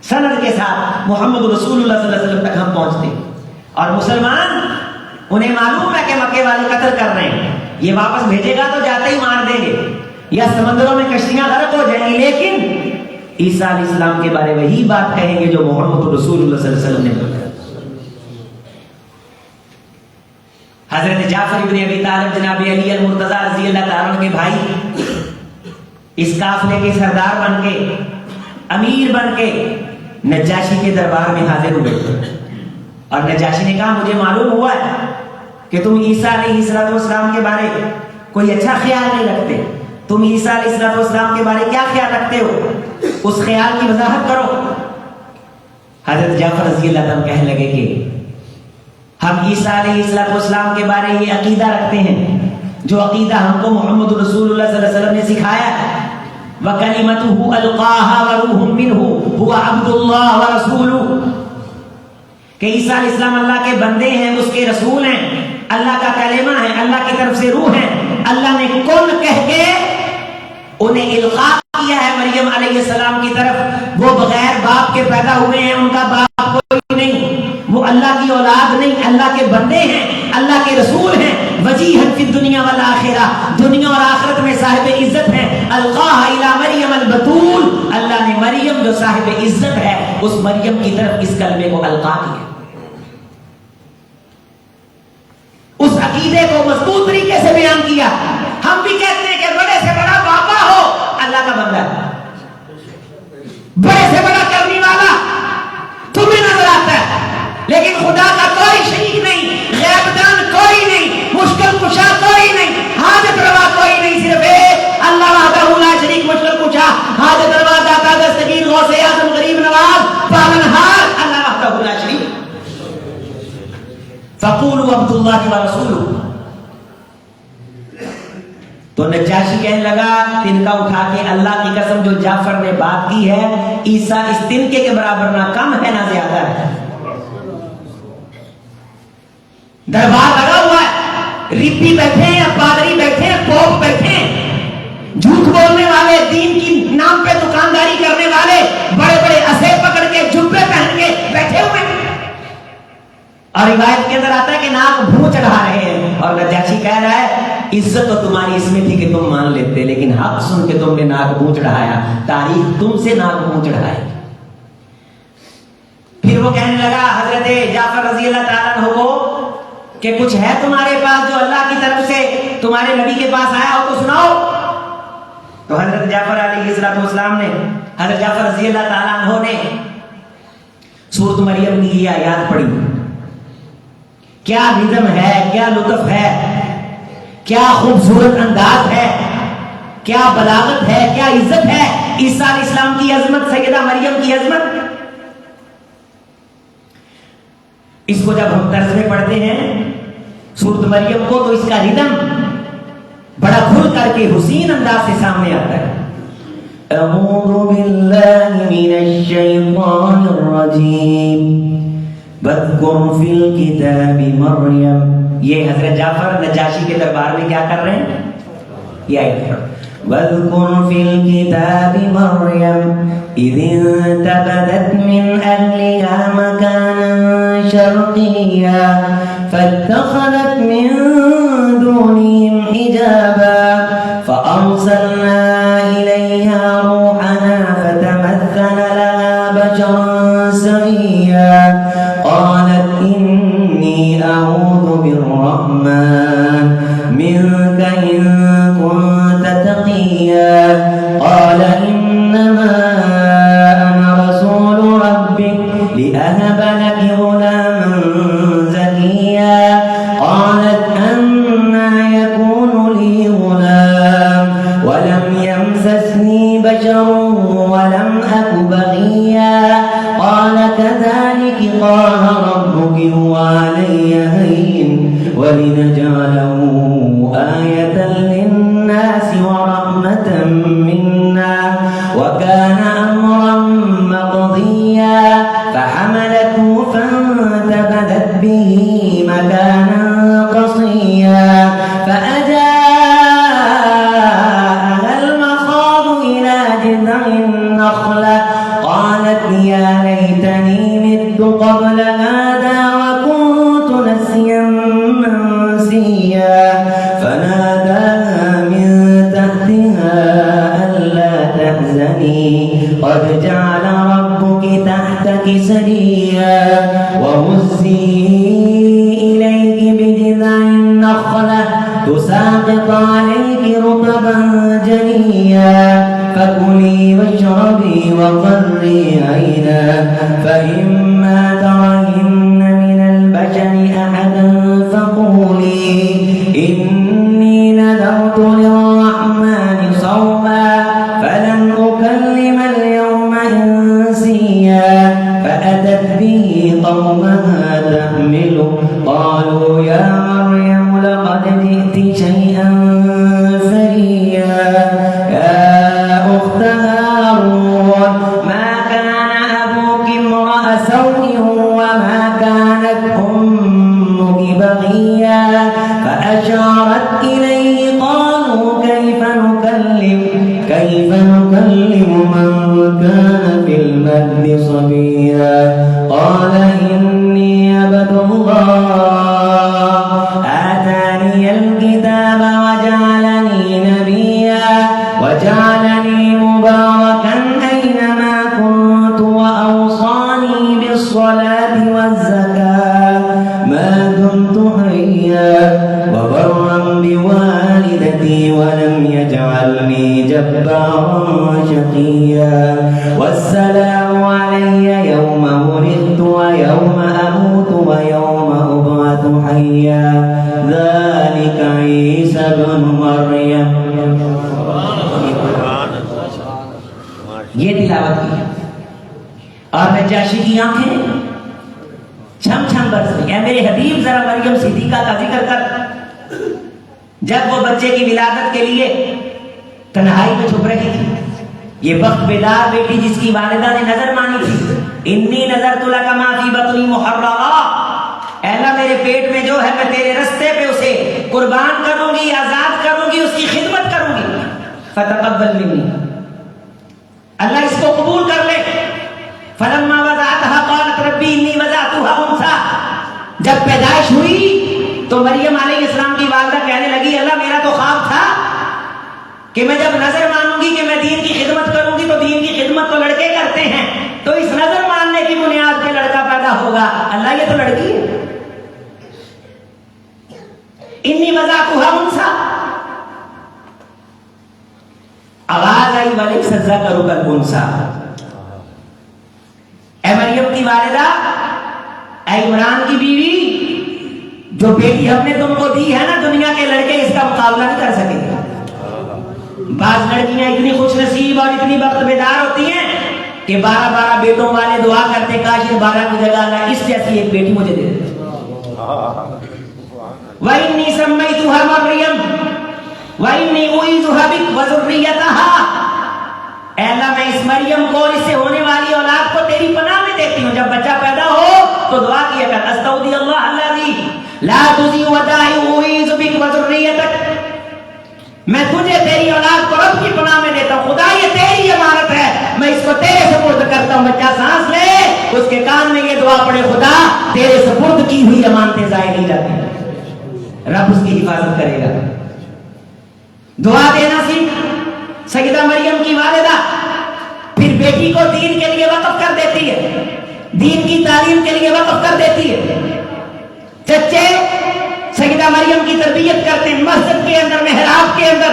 سند کے ساتھ. محمد رسول اللہ صلی اللہ علیہ وسلم تک ہم پہنچتے. اور مسلمان انہیں معلوم ہے کہ مکے والے قتل کر رہے ہیں, یہ واپس بھیجے گا تو جاتے ہی مار دیں گے یا سمندروں میں کشتیاں غرق ہو جائیں گی. لیکن عیسیٰ علیہ السلام کے بارے وہی بات کہیں گے جو محمد رسول اللہ صلی اللہ علیہ وسلم نے بتایا. حضرت جعفر ابن ابی طالب جناب علی المرتضیٰ رضی اللہ تعالیٰ عنہ کے بھائی اس قافلے کے سردار بن کے, امیر بن کے نجاشی کے دربار میں حاضر ہوئے. اور نجاشی نے کہا مجھے معلوم ہوا ہے کہ تم عیسیٰ علیہ السلام کے بارے کوئی اچھا خیال نہیں رکھتے. تم عیسیٰ علیہ السلام کے بارے کیا خیال رکھتے ہو؟ اس خیال کی وضاحت کرو. حضرت جعفر رضی اللہ عنہ کہنے لگے کہ ہم عیسیٰ علیہ السلام کے بارے یہ عقیدہ رکھتے ہیں جو عقیدہ ہم کو محمد رسول اللہ صلی اللہ علیہ وسلم نے سکھایا ہے. وَكَلِمَتُهُ أَلْقَاهَا وَرُوحٌ مِّنْهُ هُوَ عَبْدُ اللَّهِ وَرَسُولُهُ, کہ عیسیٰ علیہ السلام اللہ کے بندے ہیں, اس کے رسول ہیں, اللہ کا کلمہ ہے, اللہ کی طرف سے روح ہے. اللہ نے کن کہہ کے انہیں القاء کیا ہے مریم علیہ السلام کی طرف. وہ بغیر باپ کے پیدا ہوئے ہیں, ان کا باپ کوئی نہیں, وہ اللہ کی اولاد نہیں, اللہ کے بندے ہیں, اللہ کے رسول ہیں. وجیہا فی الدنیا والآخرہ, دنیا اور آخرت میں صاحب عزت ہیں. القاها الی مریم البتول, اللہ نے مریم جو صاحب عزت ہے اس مریم کی طرف اس کلمے کو القاء کیا. اس عقیدے کو مضبوط طریقے سے بیان کیا. ہم بھی کہتے ہیں کہ بڑے سے بڑا باپا ہو اللہ کا بندہ ہے, بڑے سے بڑا کرنے والا تمہیں نظر آتا ہے, لیکن خدا کا کوئی شریک نہیں, غیب دان کوئی نہیں, مشکل کشا کوئی نہیں, حاجت روا کوئی نہیں, صرف ایک اللہ وحدہ لا شریک, مشکل کشا, حاجت روا, داتا, دستگیر, غوث اعظم, غریب نواز, پالنہار, اللہ وحدہ لا شریک. فقولوا عبد اللہ ورسولہ. تو نجاشی کہنے لگا تنکا اٹھا کے اللہ کی قسم جو جعفر نے بات کی ہے, عیسیٰ اس تنکے کے برابر نہ کم ہے نہ زیادہ ہے. دربار لگا ہوا ہے, رپی بیٹھے ہیں, پادری بیٹھے ہیں, پوپ بیٹھے ہیں, جھوٹ بولنے والے, دین کی نام پہ دکانداری کرنے والے, بڑے بڑے اسے پکڑ کے جبے پہن کے بیٹھے ہوئے ہیں. اور روایت کے اندر آتا ہے کہ ناک بھوں چڑھا رہے ہیں, اور نجاشی کہہ رہا ہے عزت تو تمہاری اس میں تھی کہ تم مان لیتے, لیکن حق سن کے تم نے ناک بھوں چڑھایا, تاریخ تم سے ناک بھوں چڑھائے. پھر وہ کہنے لگا حضرت جعفر رضی اللہ تعالیٰ عنہ کو کہ کچھ ہے تمہارے پاس جو اللہ کی طرف سے تمہارے نبی کے پاس آیا ہو تو سناؤ. تو حضرت جعفر علیہ السلام نے, حضرت جعفر رضی اللہ تعالیٰ عنہ نے سورۃ مریم کی یہ آیات پڑھی. کیا رذم ہے, کیا لطف ہے, کیا خوبصورت انداز ہے, کیا بلاغت ہے, کیا عزت ہے, عیسیٰ علیہ السلام کی عظمت, سیدہ مریم کی عظمت. اس کو جب ہم طرز میں پڑھتے ہیں سورۃ مریم کو, تو اس کا ردم بڑا کھل کر کے حسین انداز سے سامنے آتا ہے. اعوذ باللہ من الشیطان الرجیم واذکر فی الکتاب مریم. یہ حضرت جعفر نجاشی کے دربار میں کیا کر رہے ہیں, یہ آیت ہے. واذکر فی الکتاب مریم اذ انتبذت من اہلها مکانا شرقیا فاتخذت من دونهم حجابا فارسلنا الیها روحنا فتمثل لها بشرا سویا قالت انی اعوذ بالرحمن منك ان كنت تقيا قال انما انا رسول ربك لأهب لك غلاما زكيا قالت أنى يكون لي غلام ولم يمسسني بشر ولم أك بغيا قال كذلك قال ربك هو علي هين ولنجعله آية للناس ورحمة منا وكان أمرا مقضيا فحملته فانتبذت به مكانا قصيا فأجاءها المخاض إلى جذع النخلة قالت يا ليتني مت قبل هذا وكنت نسيا منسيا فناداها من تحتها ألا تحزني قد جعل ربك تحتك سريا وهزي إليك بجذع النخلة تساقط عليك رطبا جنيا فكلي واشربي وقري عينا فإما ترين من البشر أحدا فقولي إني نذرت للرحمن صوما فلن أكلم اليوم إنسيا فأتت به قومها تحمله قالوا يا مريم لقد جئت شيئا فريا يا أخت هارون ما كان أبوك امرأ سوء وما كانت أمك بغيا فأشارت إليه قالوا كيف نكلم من كان في المهد صبيا قال إني عبد الله آتاني الكتاب وجعلني نبيا وجعلني مباركا أينما كنت وأوصاني بالصلاة والزكاة ما دمت حيا بوالدتي ولم يجعلني جبارا شقيا والسلام علي يوم ولدت ويوم أموت ويوم أبعث حيا ذلك عيسى ابن مريم. یہ تلاوت کی اور نجاشی کی آنکھیں چھم چھم برس گئی. اے میرے حبیب ذرا مریم صدیقہ کا ذکر کر. جب وہ بچے کی ولادت کے لیے تنہائی میں چھپ رہی تھی, یہ وقت بیدار بیٹی جس کی والدہ نے نظر مانی تھی, انی نظرت لک ما فی بطنی محررا, اے اللہ میرے پیٹ میں جو ہے میں تیرے رستے پہ اسے قربان کروں گی, آزاد کروں گی, اس کی خدمت کروں گی. فتقبل منی, اللہ اس کو قبول کر لے. فلما وضعتها قالت ربی انی وضعتها انثى, جب پیدائش ہوئی تو مریم علیہ السلام کی والدہ کہنے لگی اللہ میرا تو خواب تھا کہ میں جب نظر مانوں گی کہ میں دین کی خدمت کروں گی تو دین کی خدمت تو لڑکے کرتے ہیں, تو اس نظر ماننے کی بنیاد پہ لڑکا پیدا ہوگا. اللہ یہ تو لڑکی ہے. انی وضعتها انثى, آواز آئی والک سجدہ کرو کر انثى. اے مریم کی والدہ, اے عمران کی بیوی, جو بیٹی ہم نے تم کو دی ہے نا, دنیا کے لڑکے اس کا مقابلہ نہیں کر سکیں گے. بعض لڑکیاں اتنی خوش نصیب اور اتنی وقت بیدار ہوتی ہیں کہ 12 بیٹوں والے دعا کرتے کاش 12 کی جگہ اللہ اس جیسی ایک بیٹی مجھے دے دے. وَإِنِّي سَمَّيْتُهَا مَرْيَمَ وَإِنِّي أُعِيذُهَا بِكَ وَذُرِّيَّتَهَا, اے اللہ میں اس مریم کو اور اس سے ہونے والی اولاد کو تیری پناہ میں دیتی ہوں. جب بچہ پیدا ہو تو دعا کیا کر استودع اللہ الذی لا تضیع ودائعہ اعوذ بک وذریتک, میں تجھے تیری اولاد کو رب کی پناہ میں دیتا ہوں. خدا یہ تیری امانت ہے, میں اس کو تیرے سپرد کرتا ہوں. بچہ سانس لے اس کے کان میں یہ دعا پڑھے خدا تیرے سپرد کی ہوئی امانتیں ضائع نہیں جاتی, رب اس کی حفاظت کرے گا. دعا دینا سیکھ سیدہ مریم کی والدہ. پھر بیٹی کو دین کے لیے وقف کر دیتی ہے, دین کی تعلیم کے لیے وقف کر دیتی ہے. چچے سیدہ مریم کی تربیت کرتے ہیں, مسجد کے اندر محراب کے اندر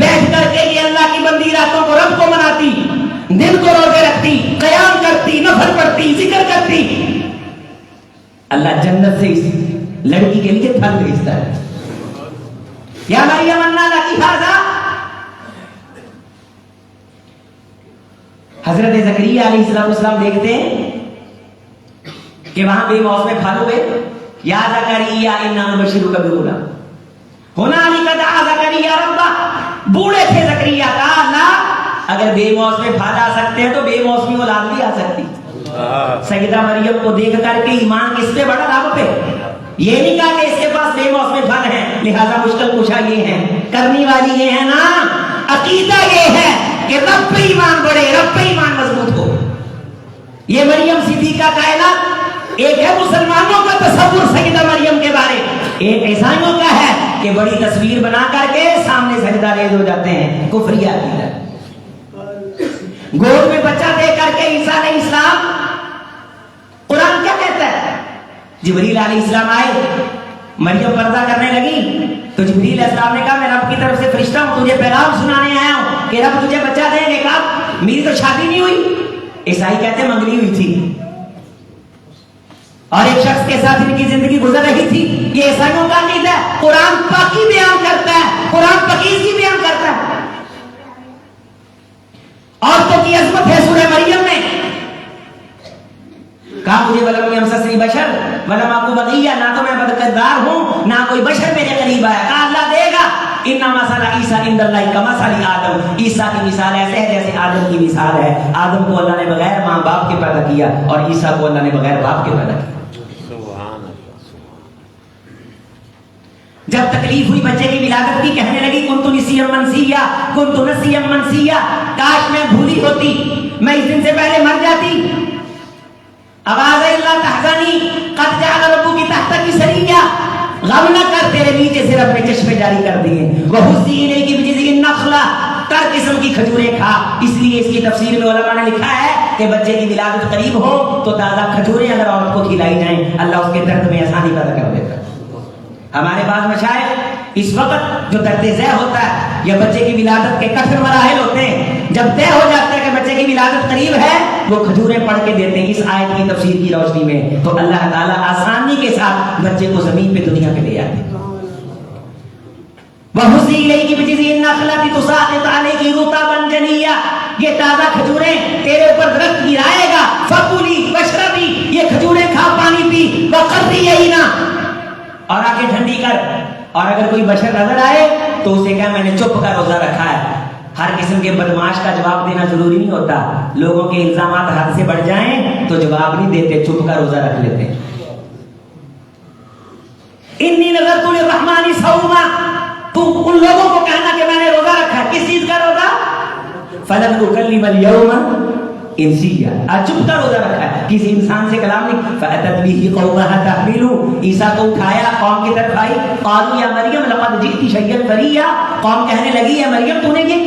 بیٹھ کر کے یہ اللہ کی بندی راتوں کو رب کو مناتی, دن کو روزے رکھتی, قیام کرتی, نفل پڑھتی, ذکر کرتی. اللہ جنت سے اس لڑکی کے لیے پھل بھیجتا ہے. یا مریم انا لکی ھذا, حضرت زکریا علیہ السلام دیکھتے ہیں کہ وہاں بے موسم پھل ہوئے. یا زکریا انا نبشرک بغلام, ہنالک دعا زکریا ربہ, بوڑھے تھے زکریا, کہا اللہ اگر بے موسم پھل آ سکتے ہیں تو بے موسمی اولاد بھی آ سکتی. سیدہ مریم کو دیکھ کر کے ایمان کس پہ بڑا, رب پہ. یہ نہیں کہا کہ اس کے پاس بے موسم پھل ہیں لہذا مشکل کشا یہ ہے, کرنی والی یہ ہے نا. عقیدہ یہ ہے کہ رب پہ ایمان بڑھے, رب پہ ایمان مضبوط ہو. یہ مریم صدیقہ کا اعلان. ایک ہے مسلمانوں کا تصور سیدہ مریم کے بارے, ایک عیسائیوں کا ہے کہ بڑی تصویر بنا کر کے سامنے سجدہ ریز ہو جاتے ہیں. کفریہ عقیدہ. گود میں بچہ دے کر کے عیسیٰ علیہ السلام, قرآن کیا کہتا ہے, جبریل علیہ السلام آئے, مریم پردہ کرنے لگی تو جبریل علیہ السلام نے کہا میں رب کی طرف سے فرشتہ ہوں, تجھے پیغام سنانے آیا ہوں کہ رب تجھے بچہ دیں گے. کہا میری تو شادی نہیں ہوئی. عیسائی کہتے ہیں منگنی ہوئی تھی اور ایک شخص کے ساتھ ان کی زندگی گزر رہی تھی. یہ عیسائیوں کا عقیدہ ہے. قرآن پاکی بیان کرتا ہے, قرآن پاکیزگی بیان کرتا ہے. عورتوں کی عظمت ہے سورہ مریم میں. کہا مجھے ولم یمسسنی بشر ولم اکو بغیہ, نہ تو میں بدکردار ہوں نہ کوئی بشر میرے قریب آیا. کہا اللہ دے گا. ان مثل عیسیٰ عند اللہ کمثل آدم, عیسیٰ کی مثال ایسے ہے جیسے آدم کی مثال ہے. آدم کو اللہ نے بغیر ماں باپ کے پیدا کیا اور عیسیٰ کو اللہ نے بغیر باپ کے پیدا کیا. جب تکلیف ہوئی بچے کی ولادت کی, کہنے لگی کنت نسیا منسیا, کنت نسیا منسیا, کاش میں بھولی ہوتی, میں اس دن سے پہلے مر جاتی. آواز ہے اللہ تحزنی قد جعل ربک تحتک سریا, غم نہ کر تیرے نیچے سے رب نے چشمے جاری کر دیے. وہزی الیک بجذع النخلہ, تر قسم کی کھجوریں کھا. اس لیے اس کی تفسیر میں علماء نے لکھا ہے کہ بچے کی ولادت قریب ہو تو تازہ کھجوریں اگر عورت کو کھلائی جائیں اللہ اس کے درد میں آسانی پیدا کر دیتا ہے. ہمارے بعض مشائخ اس وقت جو درد ذہ ہوتا ہے یا بچے کی ولادت کے کٹھن مراحل ہوتے ہیں، جب طے ہو جاتا ہے کہ بچے کی ولادت قریب ہے، وہ کھجوریں پڑھ کے دیتے ہیں اس آیت کی تفسیر کی روشنی میں، تو اللہ تعالیٰ آسانی کے ساتھ بچے کو زمین پہ دنیا پہ لے آتے ہیں۔ وَحُزِّ إِلَيْكِ بِجِذْعِ النَّخْلَةِ تُسَاقِطْ عَلَيْكِ رُطَبًا جَنِيًّا، یہ تازہ کھجوریں تیرے اوپر درخت گرائے گا، فَكُلِي وَاشْرَبِي، یہ کھجوریں کھا پانی پی، وَقَرِّ عَيْنًا، اور آنکھیں ٹھنڈی کر۔ اور اگر کوئی بشر نظر آئے تو اسے کہا میں نے چپ کا روزہ رکھا ہے۔ ہر قسم کے بدمعاش کا جواب دینا ضروری نہیں ہوتا، لوگوں کے الزامات حد سے بڑھ جائیں تو جواب نہیں دیتے، چپ کا روزہ رکھ لیتے۔ انی نذرت للرحمن صوما، تو ان لوگوں کو کہنا کہ میں نے روزہ رکھا ہے، کس چیز کا روزہ؟ فلن اکلم اليوم انسیا، آج چپ کا روزہ رکھا ہے، کسی انسان سے کلام نہیں۔ فاتت به قومها تحمله، عیسیٰ کو اٹھایا قوم کی طرف آئی، قالوا یا مریم لقد جئت شیئا فریا، قوم کہنے لگی ہے مریم تو نے یہ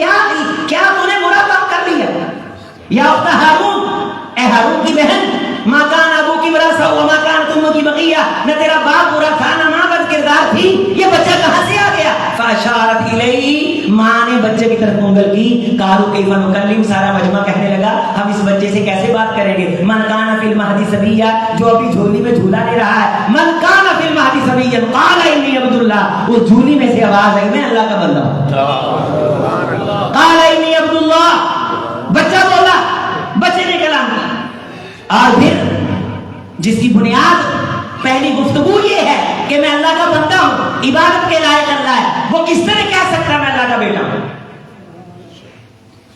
کیا تو نے برا کام کر لیا۔ یا اخت ہارون، اے ہارون کی بہن، ما کان ابوک امرا سوء وما کانت امک بغیہ، نہ تیرا باپ برا تھا نہ ماں بد کردار تھی، یہ بچہ کہاں سے آ گیا؟ فاشارت الیہ، ماں نے بچے کی طرف انگل کی۔ قالوا کیف نکلم، سارا مجمع کہنے لگا ہم اس بچے سے کیسے بات کریں گے؟ من کان فی المہدی صبیا، جو ابھی جھولی میں جھولا لے رہا ہے، من کان فی المہدی صبیا قال انی عبد اللہ، اس جھولی میں سے آواز آئی میں اللہ کا بندہ ہوں۔ قال انی عبد اللہ، بچہ بولا، بچے نے کلام کیا۔ اور پھر جس کی بنیاد پہلی گفتگو یہ ہے کہ میں اللہ کا بندہ ہوں، عبادت کے لائق اللہ ہے، وہ کس طرح کہہ سکتا ہے میں اللہ کا بیٹا ہوں؟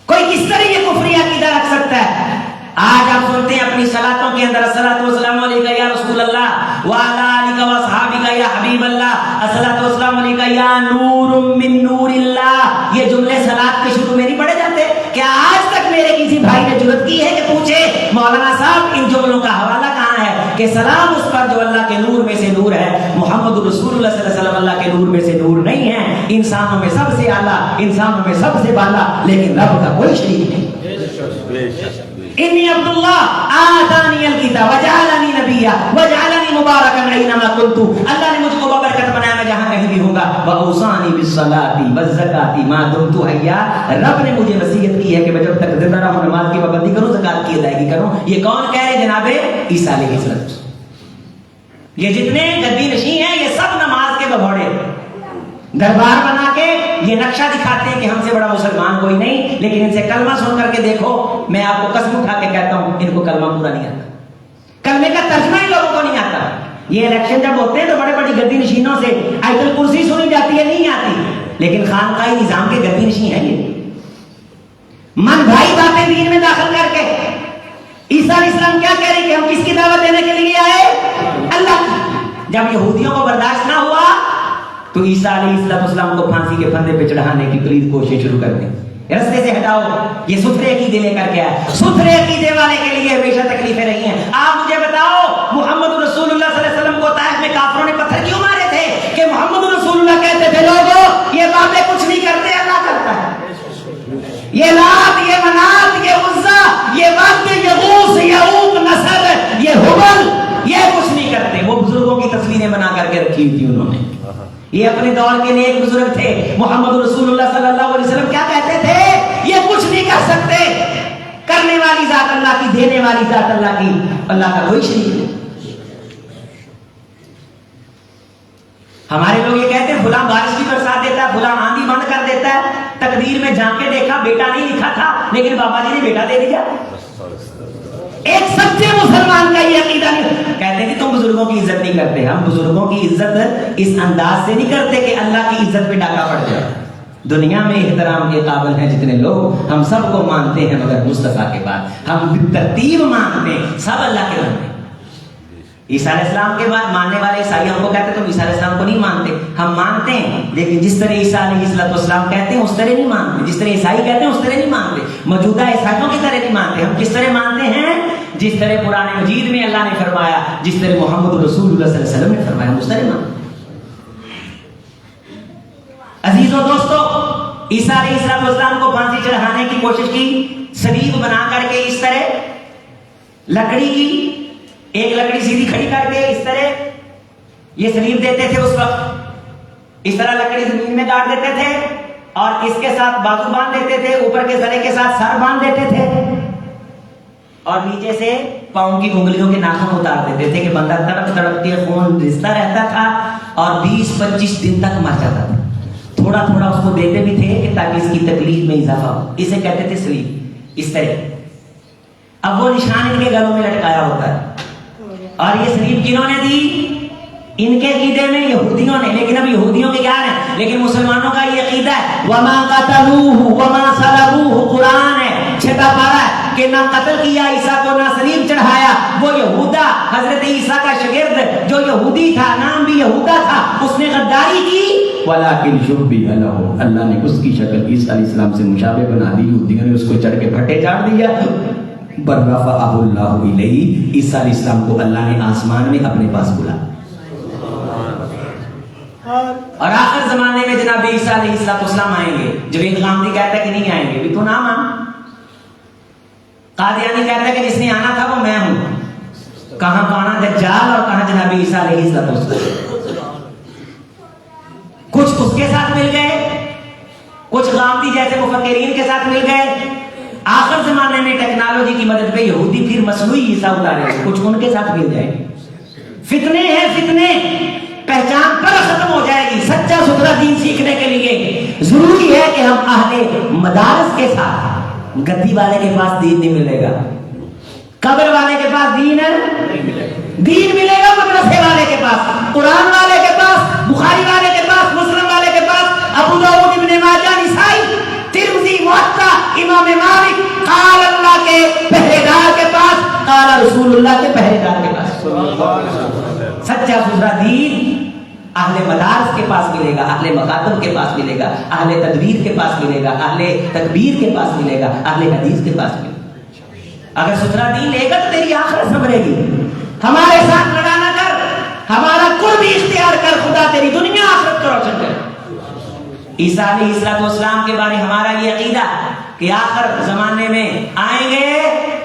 کوئی کس طرح یہ کفری عقیدہ رکھ سکتا ہے؟ آج آپ سنتے ہیں اپنی صلاتوں کے اندر الصلاۃ والسلام علیکہ یا رسول اللہ وعلی آلہ واصحابہ یا حبیب اللہ، الصلاۃ والسلام علیکہ یا نور من نور اللہ، یہ جملے صلات کے شروع میں نہیں پڑھے جاتے؟ کیا آج تک میرے کسی بھائی نے جرأت کی ہے کہ پوچھے مولانا صاحب ان جملوں کا حوالہ کہاں ہے کہ سلام اس پر جو اللہ کے نور میں سے نور ہے؟ محمد رسول اللہ صلی اللہ علیہ وسلم اللہ کے نور میں سے نور نہیں ہے، انسانوں میں سب سے اعلیٰ، انسانوں میں سب سے بالا، لیکن رب کا کوئی شریک نہیں۔ انی عبد اللہ آتانی الکتاب وجعلنی نبیا وجعلنی مبارکا اینما کنت، اللہ نے مجھ کو بابرکت بنایا میں جہاں کہیں بھی ہوں گا، واوصانی بالصلاۃ والزکاۃ ما دمت حیا، رب نے مجھے نصیحت کی ہے کہ میں جب تک زندہ رہوں نماز کی پابندی کروں، زکات کی ادائیگی کروں۔ یہ کون کہہ رہے جناب عیسیٰ علیہ السلام؟ یہ جتنے گدی نشین ہیں یہ سب نماز کے بگوڑے، دربار بنا کے یہ نقشہ دکھاتے ہیں کہ ہم سے بڑا مسلمان کوئی نہیں، لیکن ان سے کلمہ سن کر کے دیکھو، میں آپ کو قسم اٹھا کے کہتا ہوں ان کو کلمہ پورا نہیں آتا، کلمے کا ترجمہ ہی لوگوں کو نہیں آتا۔ یہ الیکشن جب ہوتے ہیں تو بڑے بڑی گدی نشینوں سے آیت الکرسی سنی جاتی ہے، نہیں آتی، لیکن خانقاہی نظام کے گدی نشین ہیں یہ، من بھائی باتیں دین میں داخل کر کے۔ عیسیٰ علیہ السلام کیا کہہ رہے ہیں کہ ہم کس کی دعوت دینے کے لیے آئے؟ اللہ کی۔ جب یہودیوں کو برداشت نہ ہوا تو عیسیٰ علیہ السلام کو پھانسی کے پھندے پہ چڑھانے کی پلیز کوشش شروع کر دیں، رستے سے ہٹاؤ، یہ ستھرے عقیدے لے کر کے آئے۔ ستھرے عقیدے والے کے لیے ہمیشہ تکلیفیں رہی ہیں۔ آپ مجھے بتاؤ محمد رسول اللہ صلی اللہ علیہ وسلم کو طائف میں کافروں نے پتھر کیوں مارے تھے؟ کہ محمد رسول اللہ کہتے تھے لوگوں یہ باتیں کچھ نہیں کرتے، اللہ کرتا ہے، یہ لات، یہ منات، یہ عزا، یہ وقت، یہ غوث، یہ عوق، نصر، یہ حبل، یہ کچھ نہیں کرتے۔ وہ بزرگوں کی تصویریں بنا کر کے رکھی ہوئی تھی انہوں نے، یہ اپنے دور کے نیک بزرگ تھے۔ محمد رسول اللہ صلی اللہ علیہ وسلم کیا کہتے تھے؟ یہ کچھ نہیں کر سکتے، کرنے والی ذات اللہ کی، دینے والی ذات اللہ کی، اللہ کا کوئی شریک نہیں۔ ہمارے لوگ یہ کہتے ہیں فلاں بارش بھی برسا دیتا ہے، فلاں آندھی بند کر دیتا ہے، تقدیر میں جھانک کے دیکھا بیٹا نہیں لکھا تھا لیکن بابا جی نے بیٹا دے دیا۔ ایک سچے مسلمان کا یہ عقیدہ نہیں۔ کہتے ہیں کہ تم بزرگوں کی عزت نہیں کرتے، ہم بزرگوں کی عزت اس انداز سے نہیں کرتے کہ اللہ کی عزت پہ ڈاکہ پڑ جائے۔ دنیا میں احترام کے قابل ہیں جتنے لوگ، ہم سب کو مانتے ہیں مگر مصطفیٰ کے بعد ہم ترتیب مانتے ہیں، سب اللہ کے بندے۔ عیسیٰ علیہ السلام کے بعد ماننے والے عیسائی ہم کو کہتے ہیں تم عیسیٰ علیہ السلام کو نہیں مانتے، ہم مانتے ہیں لیکن جس طرح عیسیٰ علیہ السلام کہتے ہیں اس طرح نہیں مانتے، جس طرح عیسائی کہتے ہیں اس طرح نہیں مانتے، موجودہ عیسائیوں کی طرح نہیں مانتے۔ ہم کس طرح مانتے ہیں؟ جس طرح قرآن مجید میں اللہ نے فرمایا، جس طرح محمد رسول اللہ صلی اللہ علیہ وسلم نے فرمایا، ہم اس طرح مانتے۔ عزیزوں دوستو، عیسیٰ علیہ السلام کو پھانسی چڑھانے کی کوشش کی، صلیب بنا کر کے اس طرح لکڑی کی ایک لکڑی سیدھی کھڑی کر کے اس طرح یہ صلیب دیتے تھے اس وقت، اس طرح لکڑی زمین میں گاڑ دیتے تھے اور اس کے ساتھ بازو باندھ دیتے تھے، اوپر کے سرے کے ساتھ سر باندھ دیتے تھے اور نیچے سے پاؤں کی انگلیوں کے ناخن اتار دیتے تھے کہ بندہ تڑپ تڑپ کے خون رستا رہتا تھا اور 20-25 دن تک مر جاتا تھا. تھوڑا تھوڑا اس کو دیتے بھی تھے کہ تاکہ اس کی تکلیف میں اضافہ ہو. اسے کہتے تھے سلیپ. اس طرح اب وہ نشان ان کے گلوں میں لٹکایا ہوتا ہے. اور یہ سلیپ کنہوں نے دی؟ ان کے عقیدے میں یہودیوں نے. لیکن اب یہودیوں کے کیا ہے؟ لیکن مسلمانوں کا یہ عقیدہ ہے وما قتلوہ وما صلبوہ. قرآن ہے 6 پارہ ہے کہ نہ قتل کیا عیسیٰ کو نہ سلیب چڑھایا. وہ یہودا حضرت عیسیٰ کا شاگرد جو یہودی تھا، نام بھی یہودا تھا، اس نے غداری کی. ولیکن شبہ لہ، اللہ نے اس کی شکل عیسیٰ علیہ السلام سے مشابہ بنا دی. یہودیوں نے اس کو چڑھ کے پھٹے چاڑ دیا. برفعہ اللہ الیہ، عیسیٰ علیہ السلام کو اللہ نے آسمان میں اپنے پاس بلا. اور آخر زمانے میں جناب عیسیٰ علیہ السلام آئیں گے. جب انقلابی کہتا ہے کہ نہیں آئیں گے، بھی تو نہ مان. قادیانی کہتا ہے کہ جس نے آنا تھا وہ میں ہوں. کہاں پانا دجال اور کہاں جناب عیسیٰ علیہ السلام. کچھ اس کے ساتھ مل گئے، کچھ غامدی جیسے مفکرین کے ساتھ مل گئے. آخر زمانے میں ٹیکنالوجی کی مدد پہ یہودی پھر مصنوعی عیسیٰ اتارے، کچھ ان کے ساتھ مل جائے. فتنے ہیں فتنے. پہچان پر ختم ہو جائے گی. سچا ستھرا دین سیکھنے کے لیے ضروری ہے کہ ہم اہل مدارس کے ساتھ. گدی والے کے پاس دین نہیں ملے گا، قبر والے کے پاس دین ملے گا. مدرسے والے کے پاس، قرآن والے کے پاس، بخاری والے کے پاس، مسلم والے کے پاس، ابو داؤد، ابن ماجہ، نسائی، ترمذی، موطا، امام مالک، قال اللہ کے پہرے دار کے پاس، قال رسول اللہ کے پہرے دار کے پاس. سچا ستھرا دین اہل مدارس کے پاس ملے گا، اہل مکاتب کے پاس ملے گا، اہل تدبیر کے پاس ملے گا، اہل تکبیر کے پاس ملے گا، اہل حدیث کے پاس ملے گا. اگر ستھرا دین لے گا تو تیری آخرت سنورے گی. ہمارے ساتھ لڑا نہ کر، ہمارا قرب اختیار کر، خدا تیری دنیا آخرت کو روشن کر. عیسیٰ علیہ السلام کے بارے ہمارا یہ عقیدہ کہ آخر زمانے میں آئیں گے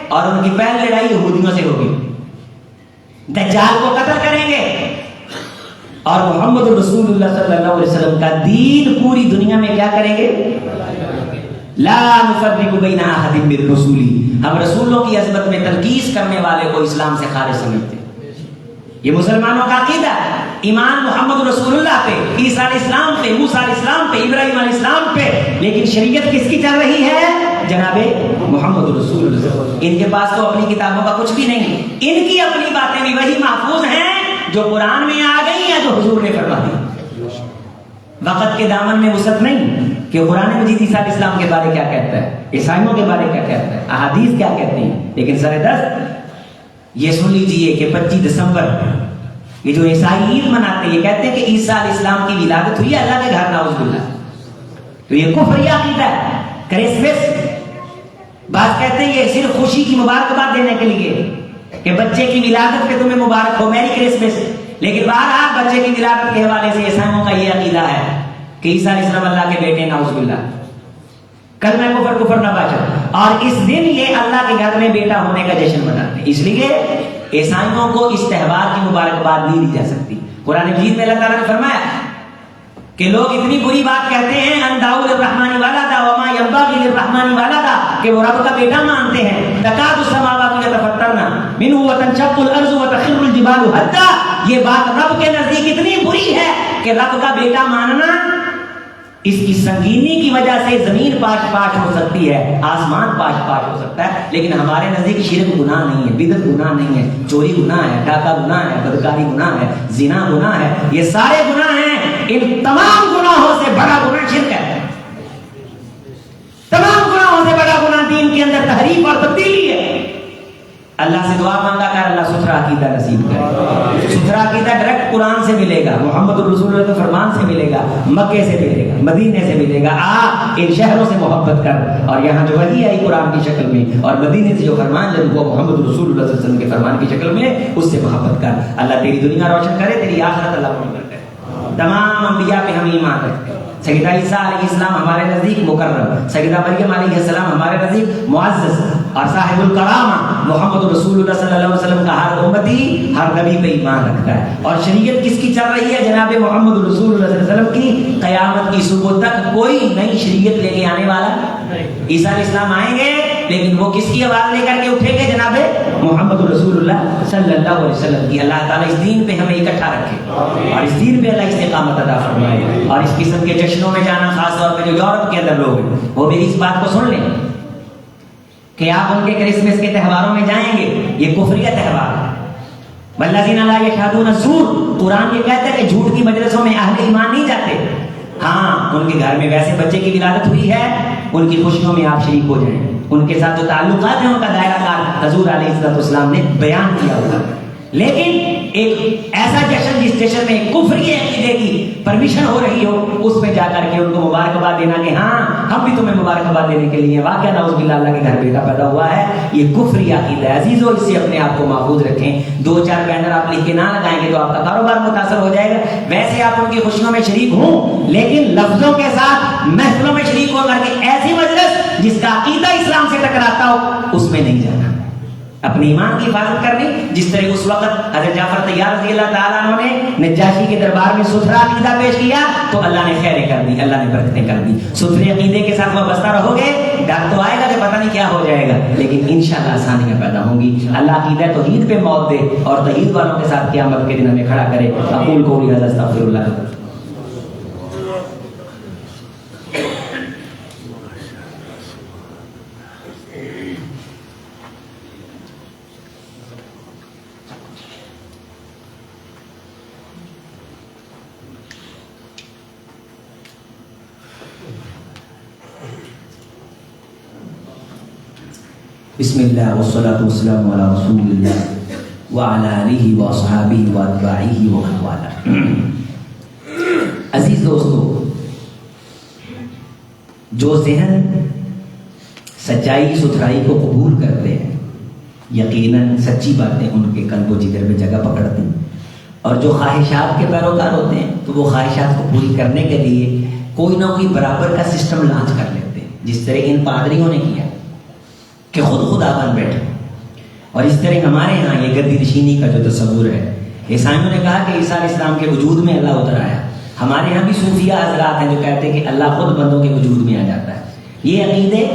اور ان کی پہلی لڑائی یہودیوں سے ہوگی. دجال کو قتل کریں گے اور محمد رسول اللہ صلی اللہ علیہ وسلم کا دین پوری دنیا میں کیا کریں گے؟ لا نفرق بین احد من رسولی. ہم رسولوں کی عظمت میں تنقیص کرنے والے کو اسلام سے خارج سمجھتے ہیں. یہ مسلمانوں کا عقیدہ ہے. ایمان محمد رسول اللہ پہ، عیسیٰ علیہ السلام پہ، موسیٰ علیہ السلام پہ، ابراہیم علیہ السلام پہ. لیکن شریعت کس کی چل رہی ہے؟ جناب محمد رسول اللہ. ان کے پاس تو اپنی کتابوں کا کچھ بھی نہیں. ان کی اپنی باتیں بھی وہی محفوظ ہیں جو قرآن میں آ گئی یا جو حضور نے فرما دی. وقت کے دامن میں وسعت نہیں کہ قرآن مجید عیسیٰ علیہ السلام کے بارے کیا کہتا ہے، عیسائیوں کے بارے کیا کہتا ہے، احادیث کیا کہتے ہیں. لیکن سر دست یہ سن لیجئے کہ 25 دسمبر یہ جو عیسائی عید مناتے ہیں، یہ کہتے ہیں کہ عیسیٰ علیہ السلام کی ولادت ہوئی اللہ کے گھر، نعوذ باللہ. تو یہ کفر عقیدہ ہے. کرسمس بعض کہتے ہیں یہ صرف خوشی کی مبارکباد دینے کے لیے کہ بچے کی ولادت پہ تمہیں مبارک ہو، میری کرسمس. لیکن بہرحال بچے کی ولادت کے حوالے سے عیسائیوں کا یہ عقیدہ ہے کہ عیسیٰ علیہ السلام اللہ کے بیٹے، نعوذ باللہ. کلمہ کفر نہ باچا. اور اس دن یہ اللہ کے گھر میں بیٹا ہونے کا جشن مناتے ہیں. اس لیے عیسائیوں کو اس تہوار کی مبارکباد نہیں دی جا سکتی. قرآن مجید میں اللہ تعالیٰ نے فرمایا کہ لوگ اتنی بری بات کہتے ہیں ان داؤد الرحمن ولدا وما ينبغي للرحمن ولدا، کہ وہ رب کا بیٹا مانتے ہیں. تکاد السماوات يتفطرن منه وتنشق الارض وتخر الجبال هدا. یہ بات رب کے نزدیک اتنی بری ہے کہ رب کا بیٹا ماننا، اس کی سنگینی کی وجہ سے زمین پاش پاش ہو سکتی ہے، آسمان پاش پاش ہو سکتا ہے. لیکن ہمارے نزدیک شرک گناہ نہیں ہے، بدعت گناہ نہیں ہے، چوری گناہ ہے، ڈاکہ گناہ ہے، بدکاری گناہ ہے، زنا گناہ ہے. یہ سارے گناہ ہیں. ان تمام گناہوں سے بڑا گناہ شرک ہے. تمام گناہوں سے بڑا گناہ دین کے اندر تحریف اور تبدیلی ہے. اللہ سے دعا مانگا کر اللہ ستھرا عقیدہ نصیب کرے. ستھرا عقیدہ ڈائریکٹ قرآن سے ملے گا، محمد رسول اللہ کے فرمان سے ملے گا، مکے سے ملے گا، مدینے سے ملے گا. ان شہروں سے محبت کر اور یہاں جو وحی آئی قرآن کی شکل میں اور مدینے سے جو فرمان جب وہ محمد رسول اللہ صلی اللہ علیہ وسلم کے فرمان کی شکل میں، اس سے محبت کر. اللہ تیری دنیا روشن کرے، تیری آخرت اللہ کو کرے. تمام انبیاء پہ ہم ایمان رکھتے ہیں. سیدہ عیسیٰ علیہ السلام ہمارے نزدیک مکرم، سیدہ مریم علیہ السلام ہمارے نزدیک معزز، اور صاحب الکرامہ محمد رسول اللہ صلی اللہ علیہ وسلم کا ہر امتی ہر نبی پہ ایمان رکھتا ہے۔ اور شریعت کس کی چل رہی ہے؟ جناب محمد رسول اللہ صلی اللہ علیہ وسلم کی۔ قیامت کی صبح تک کوئی نئی شریعت لے کے آنے والا، عیسیٰ علیہ السلام آئیں گے لیکن وہ کس کی آواز لے کر کے اٹھیں گے؟ جناب محمد رسول اللہ صلی اللہ علیہ وسلم کی۔ اللہ تعالیٰ اس دین پہ ہمیں اکٹھا رکھے اور اس دین پہ اللہ استقامت عطا فرمائے۔ اور اس قسم کے جشنوں میں جانا، خاص طور پہ جو یورپ کے اندر لوگ ہیں، وہ میری اس بات کو سن لیں کہ آپ ان کے کرسمس کے تہواروں میں جائیں گے، یہ کفریہ تہوار ہے۔ والذین لا یشهدون الزور، قرآن یہ کہتا ہے کہ جھوٹ کی مجلسوں میں اہل ایمان نہیں جاتے۔ ہاں، ان کے گھر میں ویسے بچے کی ولادت ہوئی ہے، ان کی خوشیوں میں آپ شریک ہو جائیں، ان کے ساتھ جو تعلقات ہیں ان کا دائرہ کار حضور علیہ السلام نے بیان کیا ہوگا۔ لیکن ایک ایسا جشن جس جشن میں کفری عقیدے کی پرمیشن ہو رہی ہو، اس میں جا کر کے ان کو مبارکباد دینا کہ ہاں ہم بھی تمہیں مبارکباد دینے کے لیے، واقعہ نعوذ باللہ اللہ کے گھر بیٹا پیدا ہوا ہے، یہ کفری عقیدہ ہے۔ عزیزو، اس سے اپنے آپ کو محفوظ رکھیں۔ 2-4 بینر آپ لکھ کے نہ لگائیں گے تو آپ کا کاروبار متاثر ہو جائے گا۔ ویسے آپ ان کی خوشیوں میں شریک ہوں، لیکن لفظوں کے ساتھ محفلوں میں شریک ہو کر کے ایسی مجلس جس کا عقیدہ اسلام سے ٹکراتا ہو اس میں نہیں جانا۔ اپنے ایمان کی حفاظت کرنی، جس طرح اس وقت حضرت جعفر طیار رضی اللہ تعالیٰ عنہ نے نجاشی کے دربار میں ستھرا عقیدہ پیش کیا تو اللہ نے خیریں کر دی، اللہ نے برکتیں کر دی۔ ستھرے عقیدے کے ساتھ وابستہ رہو گے، ڈر تو آئے گا کہ پتہ نہیں کیا ہو جائے گا، لیکن انشاءاللہ آسانیاں پیدا ہوں گی۔ اللہ عقیدہ توحید پہ موت دے اور توحید والوں کے ساتھ قیامت کے دن ہمیں کھڑا کرے۔ اقول قولی ھذا استغفر اللہ۔ بسم اللہ والصلاة والسلام علی رسول اللہ وعلی آلہ واصحابہ واتباعہ ومن والہ۔ عزیز دوستو، جو ذہن سچائی ستھرائی کو قبول کرتے ہیں، یقیناً سچی باتیں ان کے قلب و جگر میں جگہ پکڑتے ہیں، اور جو خواہشات کے پیروکار ہوتے ہیں تو وہ خواہشات کو پوری کرنے کے لیے کوئی نہ کوئی برابر کا سسٹم لانچ کر لیتے ہیں، جس طرح ان پادریوں نے کیا کہ خود خدا بن بیٹھے۔ اور اس طرح ہمارے ہاں یہ گدی نشینی کا جو تصور ہے، عیسائیوں نے کہا کہ عیسیٰ علیہ السلام کے وجود میں اللہ اتر آیا۔ ہمارے ہاں بھی صوفیہ حضرات ہیں جو کہتے ہیں کہ اللہ خود بندوں کے وجود میں آ جاتا ہے۔ یہ عقیدے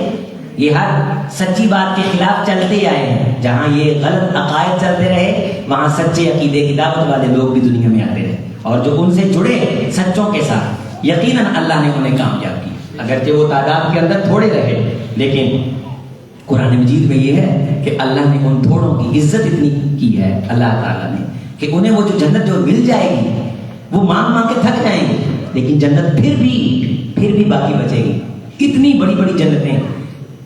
یہ ہر سچی بات کے خلاف چلتے آئے ہیں۔ جہاں یہ غلط عقائد چلتے رہے وہاں سچے عقیدے کی دعوت والے لوگ بھی دنیا میں آتے رہے، اور جو ان سے جڑے سچوں کے ساتھ یقیناً اللہ نے انہیں کامیاب کیا، اگرچہ وہ تعداد کے اندر تھوڑے رہے، لیکن قرآن مجید میں یہ ہے کہ اللہ نے ان تھوڑوں کی عزت اتنی کی ہے اللہ تعالیٰ نے کہ انہیں وہ جو جنت جو مل جائے گی وہ مانگ مانگ کے تھک جائیں گے، لیکن جنت پھر بھی باقی بچے گی۔ کتنی بڑی بڑی جنتیں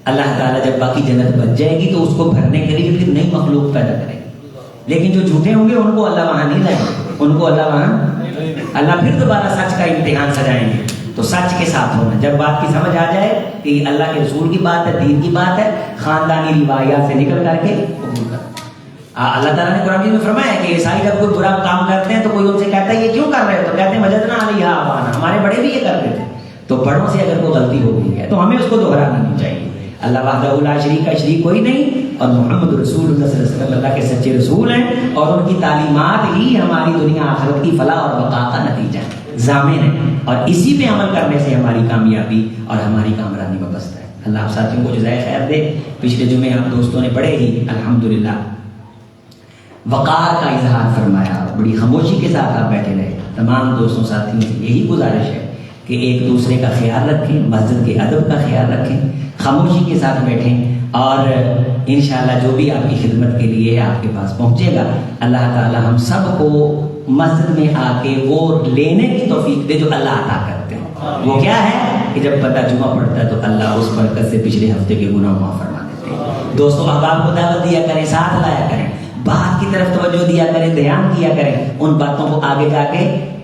اللہ تعالیٰ جب باقی جنت بچ جائے گی تو اس کو بھرنے کے لیے پھر نئی مخلوق پیدا کرے گی، لیکن جو جھوٹے ہوں گے ان کو اللہ وہاں نہیں لائے گا، ان کو اللہ پھر دوبارہ سچ کا امتحان سجائیں گے۔ تو سچ کے ساتھ ہونا، جب بات کی سمجھ آ جائے کہ اللہ کے رسول کی بات ہے، دین کی بات ہے، خاندانی روایات سے نکل کر کے قبول کر۔ اللہ تعالیٰ نے قرآن میں فرمایا کہ عیسائی جب کوئی برا کام کرتے ہیں تو کوئی ان سے کہتا ہے یہ کیوں کر رہے ہو، تو کہتے ہیں وجدنا علیہا آباءنا، ہمارے بڑے بھی یہ کرتے تھے۔ تو بڑوں سے اگر کوئی غلطی ہو گئی ہے تو ہمیں اس کو دہرانا نہیں چاہیے۔ اللہ وحدہ لا شریک کا شریک کوئی نہیں، اور محمد رسول اللہ صلی اللہ علیہ وسلم اللہ کے سچے رسول ہیں، اور ان کی تعلیمات ہی ہماری دنیا آخرت کی فلاح اور بقا کا نتیجہ ہے، ضامن ہے، اور اسی پہ عمل کرنے سے ہماری کامیابی اور ہماری کامرانی وابستہ ہے۔ اللہ آپ ساتھیوں کو جزائے خیر دے۔ پچھلے جمعے آپ دوستوں نے بڑے ہی الحمدللہ وقار کا اظہار فرمایا، بڑی خاموشی کے ساتھ آپ بیٹھے رہے۔ تمام دوستوں ساتھیوں سے یہی گزارش ہے کہ ایک دوسرے کا خیال رکھیں، مسجد کے ادب کا خیال رکھیں، خاموشی کے ساتھ بیٹھیں، اور انشاءاللہ جو بھی آپ کی خدمت کے لیے آپ کے پاس پہنچے گا اللہ تعالی ہم سب کو مسجد میں آ کے وہ لینے کی توفیق دے جو اللہ عطا کرتے ہیں۔ وہ کیا ہے کہ جب پتہ جمعہ پڑتا ہے تو اللہ اس برکت سے پچھلے ہفتے کے گناہ معاف فرما دیتے ہیں۔ دوستوں احباب کو دعوت دیا کریں، ساتھ لایا کریں، بات کی طرف توجہ دیا کریں، دھیان کیا کریں، ان باتوں کو آگے جا کے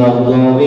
maghdubi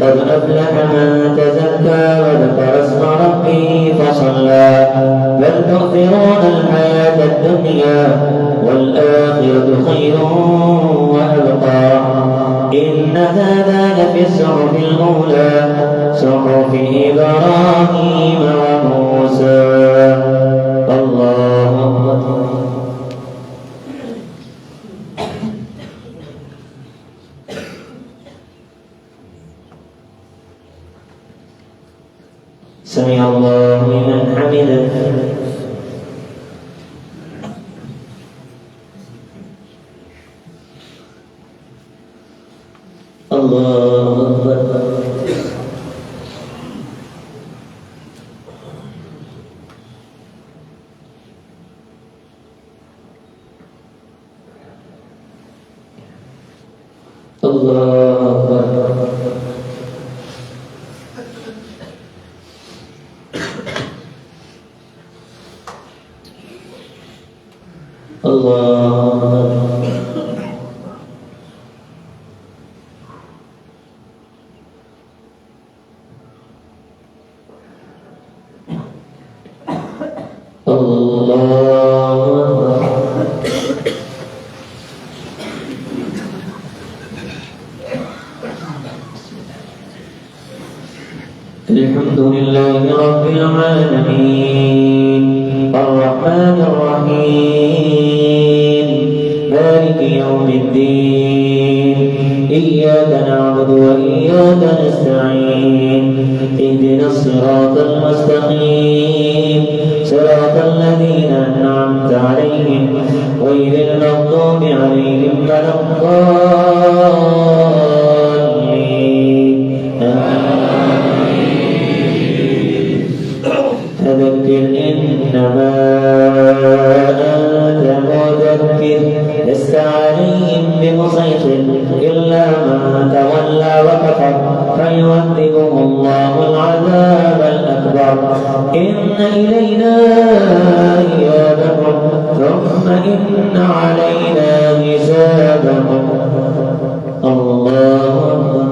قد أفلح من تزكى وذكر اسم ربه فصلى بل تؤثرون الحياة الدنيا والآخرة خير وأبقى إن هذا لفي الصحف الأولى صحف إبراهيم وموسى. الله أكبر. سمع الله لمن حمده. الله أكبر. الله أكبر. الحمد لله رب العالمين الرحمن الرحيم مالك يوم الدين إياك نعبد وإياك نستعين اهدنا الصراط المستقيم صراط الذين أنعمت عليهم غير المغضوب عليهم ولا الضالين. فذكر إنما أنت مذكر لست عليهم بمسيطر إلا من تولى وكفر فيعذبه الله العذاب الأكبر. إن إلينا إيابهم ثم إن علينا حسابهم. الله أكبر.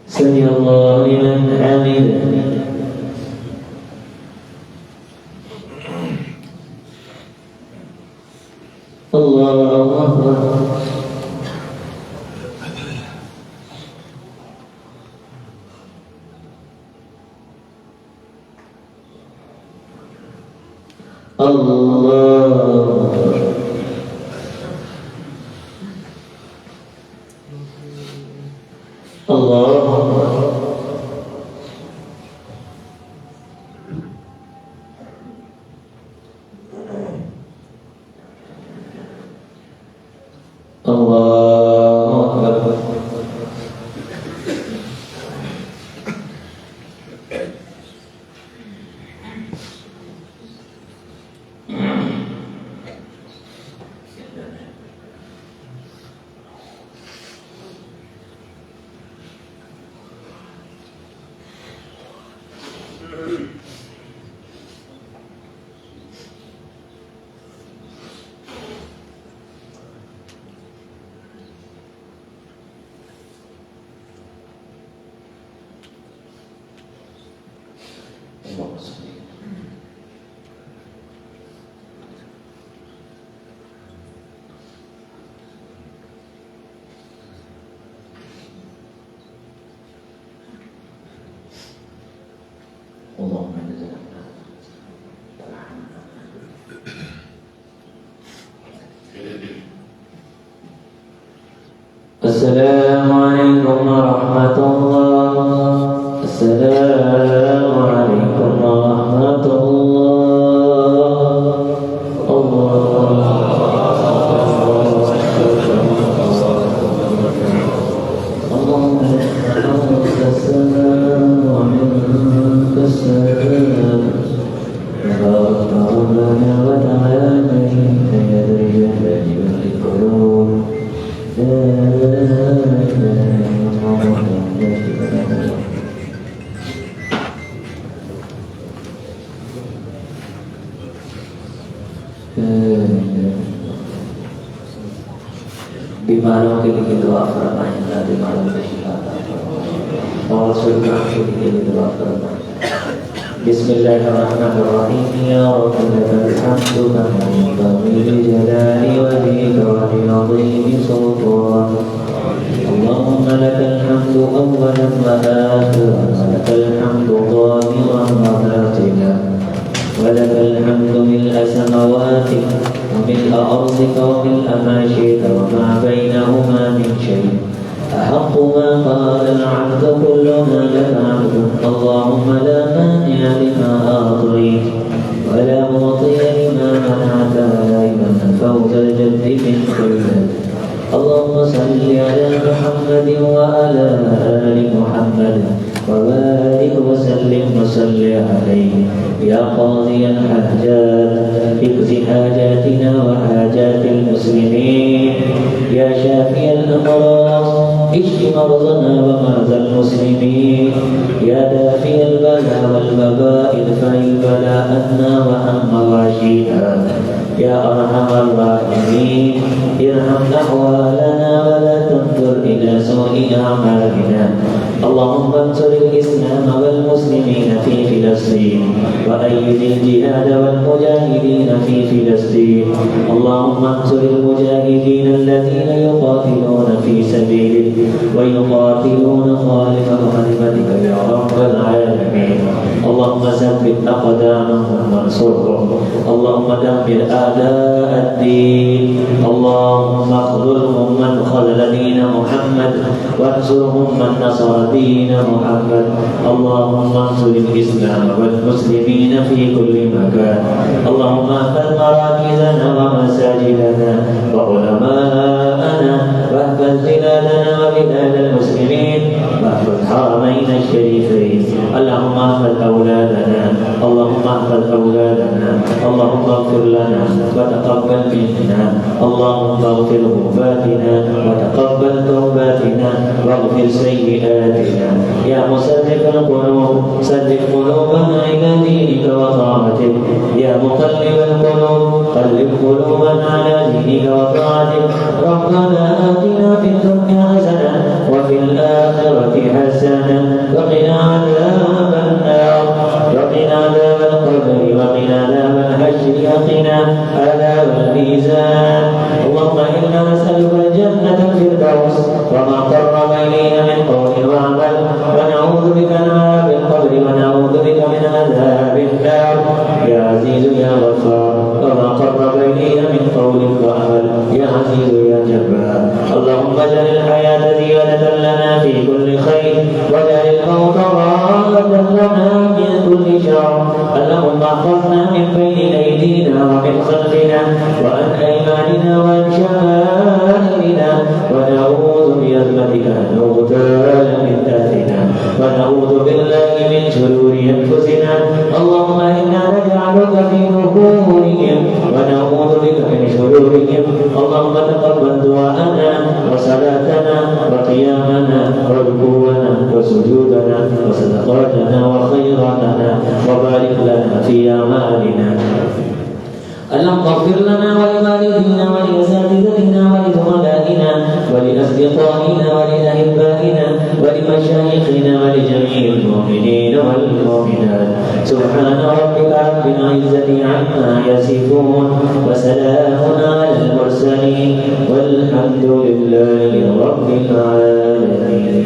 سمع الله لمن حمده. الله أكبر.
السلام عليكم ورحمة الله. السلام عليكم ورحمة الله. اللهم أنت السلام ومنك السلام. بارك ربنا وتعالى بين يدي القلوب. بیماروں کے لیے دعا فرمائیں، اللہ بیماروں کو شفا عطا فرمائے، اور سلطان کے لیے دعا فرمائیں۔ بسم اللہ الرحمن الرحیم، یا رب لک الحمد كما ينبغي لجلال وجهك ولعظيم سلطانك. اللهم لك الحمد أولا وآخرا، ولك الحمد ظاهرا وباطنا، ولك الحمد ملء سماواتك وملء أرضك وملء ما شئت وما بينهما من شيء. أحق ما قال العبد كلنا لك عبد. اللهم لا مانع لما أعطيت ولا معطي لما منعت ولا ينفع ذا الجد منك الجد. اللهم صل على محمد وعلى آل محمد وبارك وسلم وصل عليه يا قاضي الحاجات، اقض حاجاتنا وحاجات المسلمين، يا شافي الأمراض اشف مرضنا ومرضى المسلمين، يا دافي البلاء والوباء ادفع البلاء عنا وعن مواشينا، يا أرحم الراحمين ارحم أحوالنا ولا تنظر إلى سوء أعمالنا. اللهم انصر الإسلام والمسلمين في فلسطين وأيد الجهاد والمجاهدين في فلسطين. اللهم انصر المجاهدين الذين يقاتلون في سبيلك ويقاتلون خالف كلمتك يا رب العالمين. اللهم ثبت أقدامهم وانصرهم. اللهم دمر أعداء الدين. اللهم اخذلهم من خذل دين محمد وانصرهم من نصر دين محمد. اللهم انصر الإسلام والمسلمين في كل مكان. اللهم احفظ مراكزنا ومساجدنا وعلماءنا، واحفظ بلادنا وبلاد المسلمين، واحفظ حرمين الشريفين. اللهم احفظ أولادنا، اللهم احفظ أولادنا، اللهم اغفر لنا وتقبل منا، اللهم اغفر غرباتنا وتقبل توباتنا واغفر سيئاتنا. يا مصرف القلوب صرف قلوبنا إلى دينك وطاعتك. يا مقلب القلوب قلب قلوبنا على دينك وطاعتك. ربنا آتنا في الدنيا حسنة وفي الآخرة حسنة وقنا عذاب النار، وقنا عذاب القبر، وقنا عذاب الحشر، وقنا عذاب الميزان. اللهم إنا نسألك الجنة الفردوس وما قرب إليها من قول وعمل، ونعوذ بك من عذاب القبر، ونعوذ بك من عذاب النار. يا عزيز يا غفار خير واجعل الموت راحة لنا من كل شر. اللهم احفظنا من بين أيدينا ومن خلفنا وعن أيماننا وعن شمائلنا ونعوذ بعظمتك أن نغتال من تحتنا ونعوذ بالله من شرور أنفسنا. اللهم إنا نجعلك في نحورهم ونعوذ بك من شرورهم. اللهم تقبل دعاءنا وصلاتنا وقيامنا وركوعنا وسجودنا وصدقاتنا وخيراتنا وبارك لنا في أعمالنا. اللهم اغفر لنا ولوالدينا ولأساتذتنا ولزملائنا ولأصدقائنا ولأحبائنا ولمشايخنا ولجميع المؤمنين والمؤمنات. سبحان ربك رب العزة عما يصفون وسلام على المرسلين والحمد لله رب العالمين.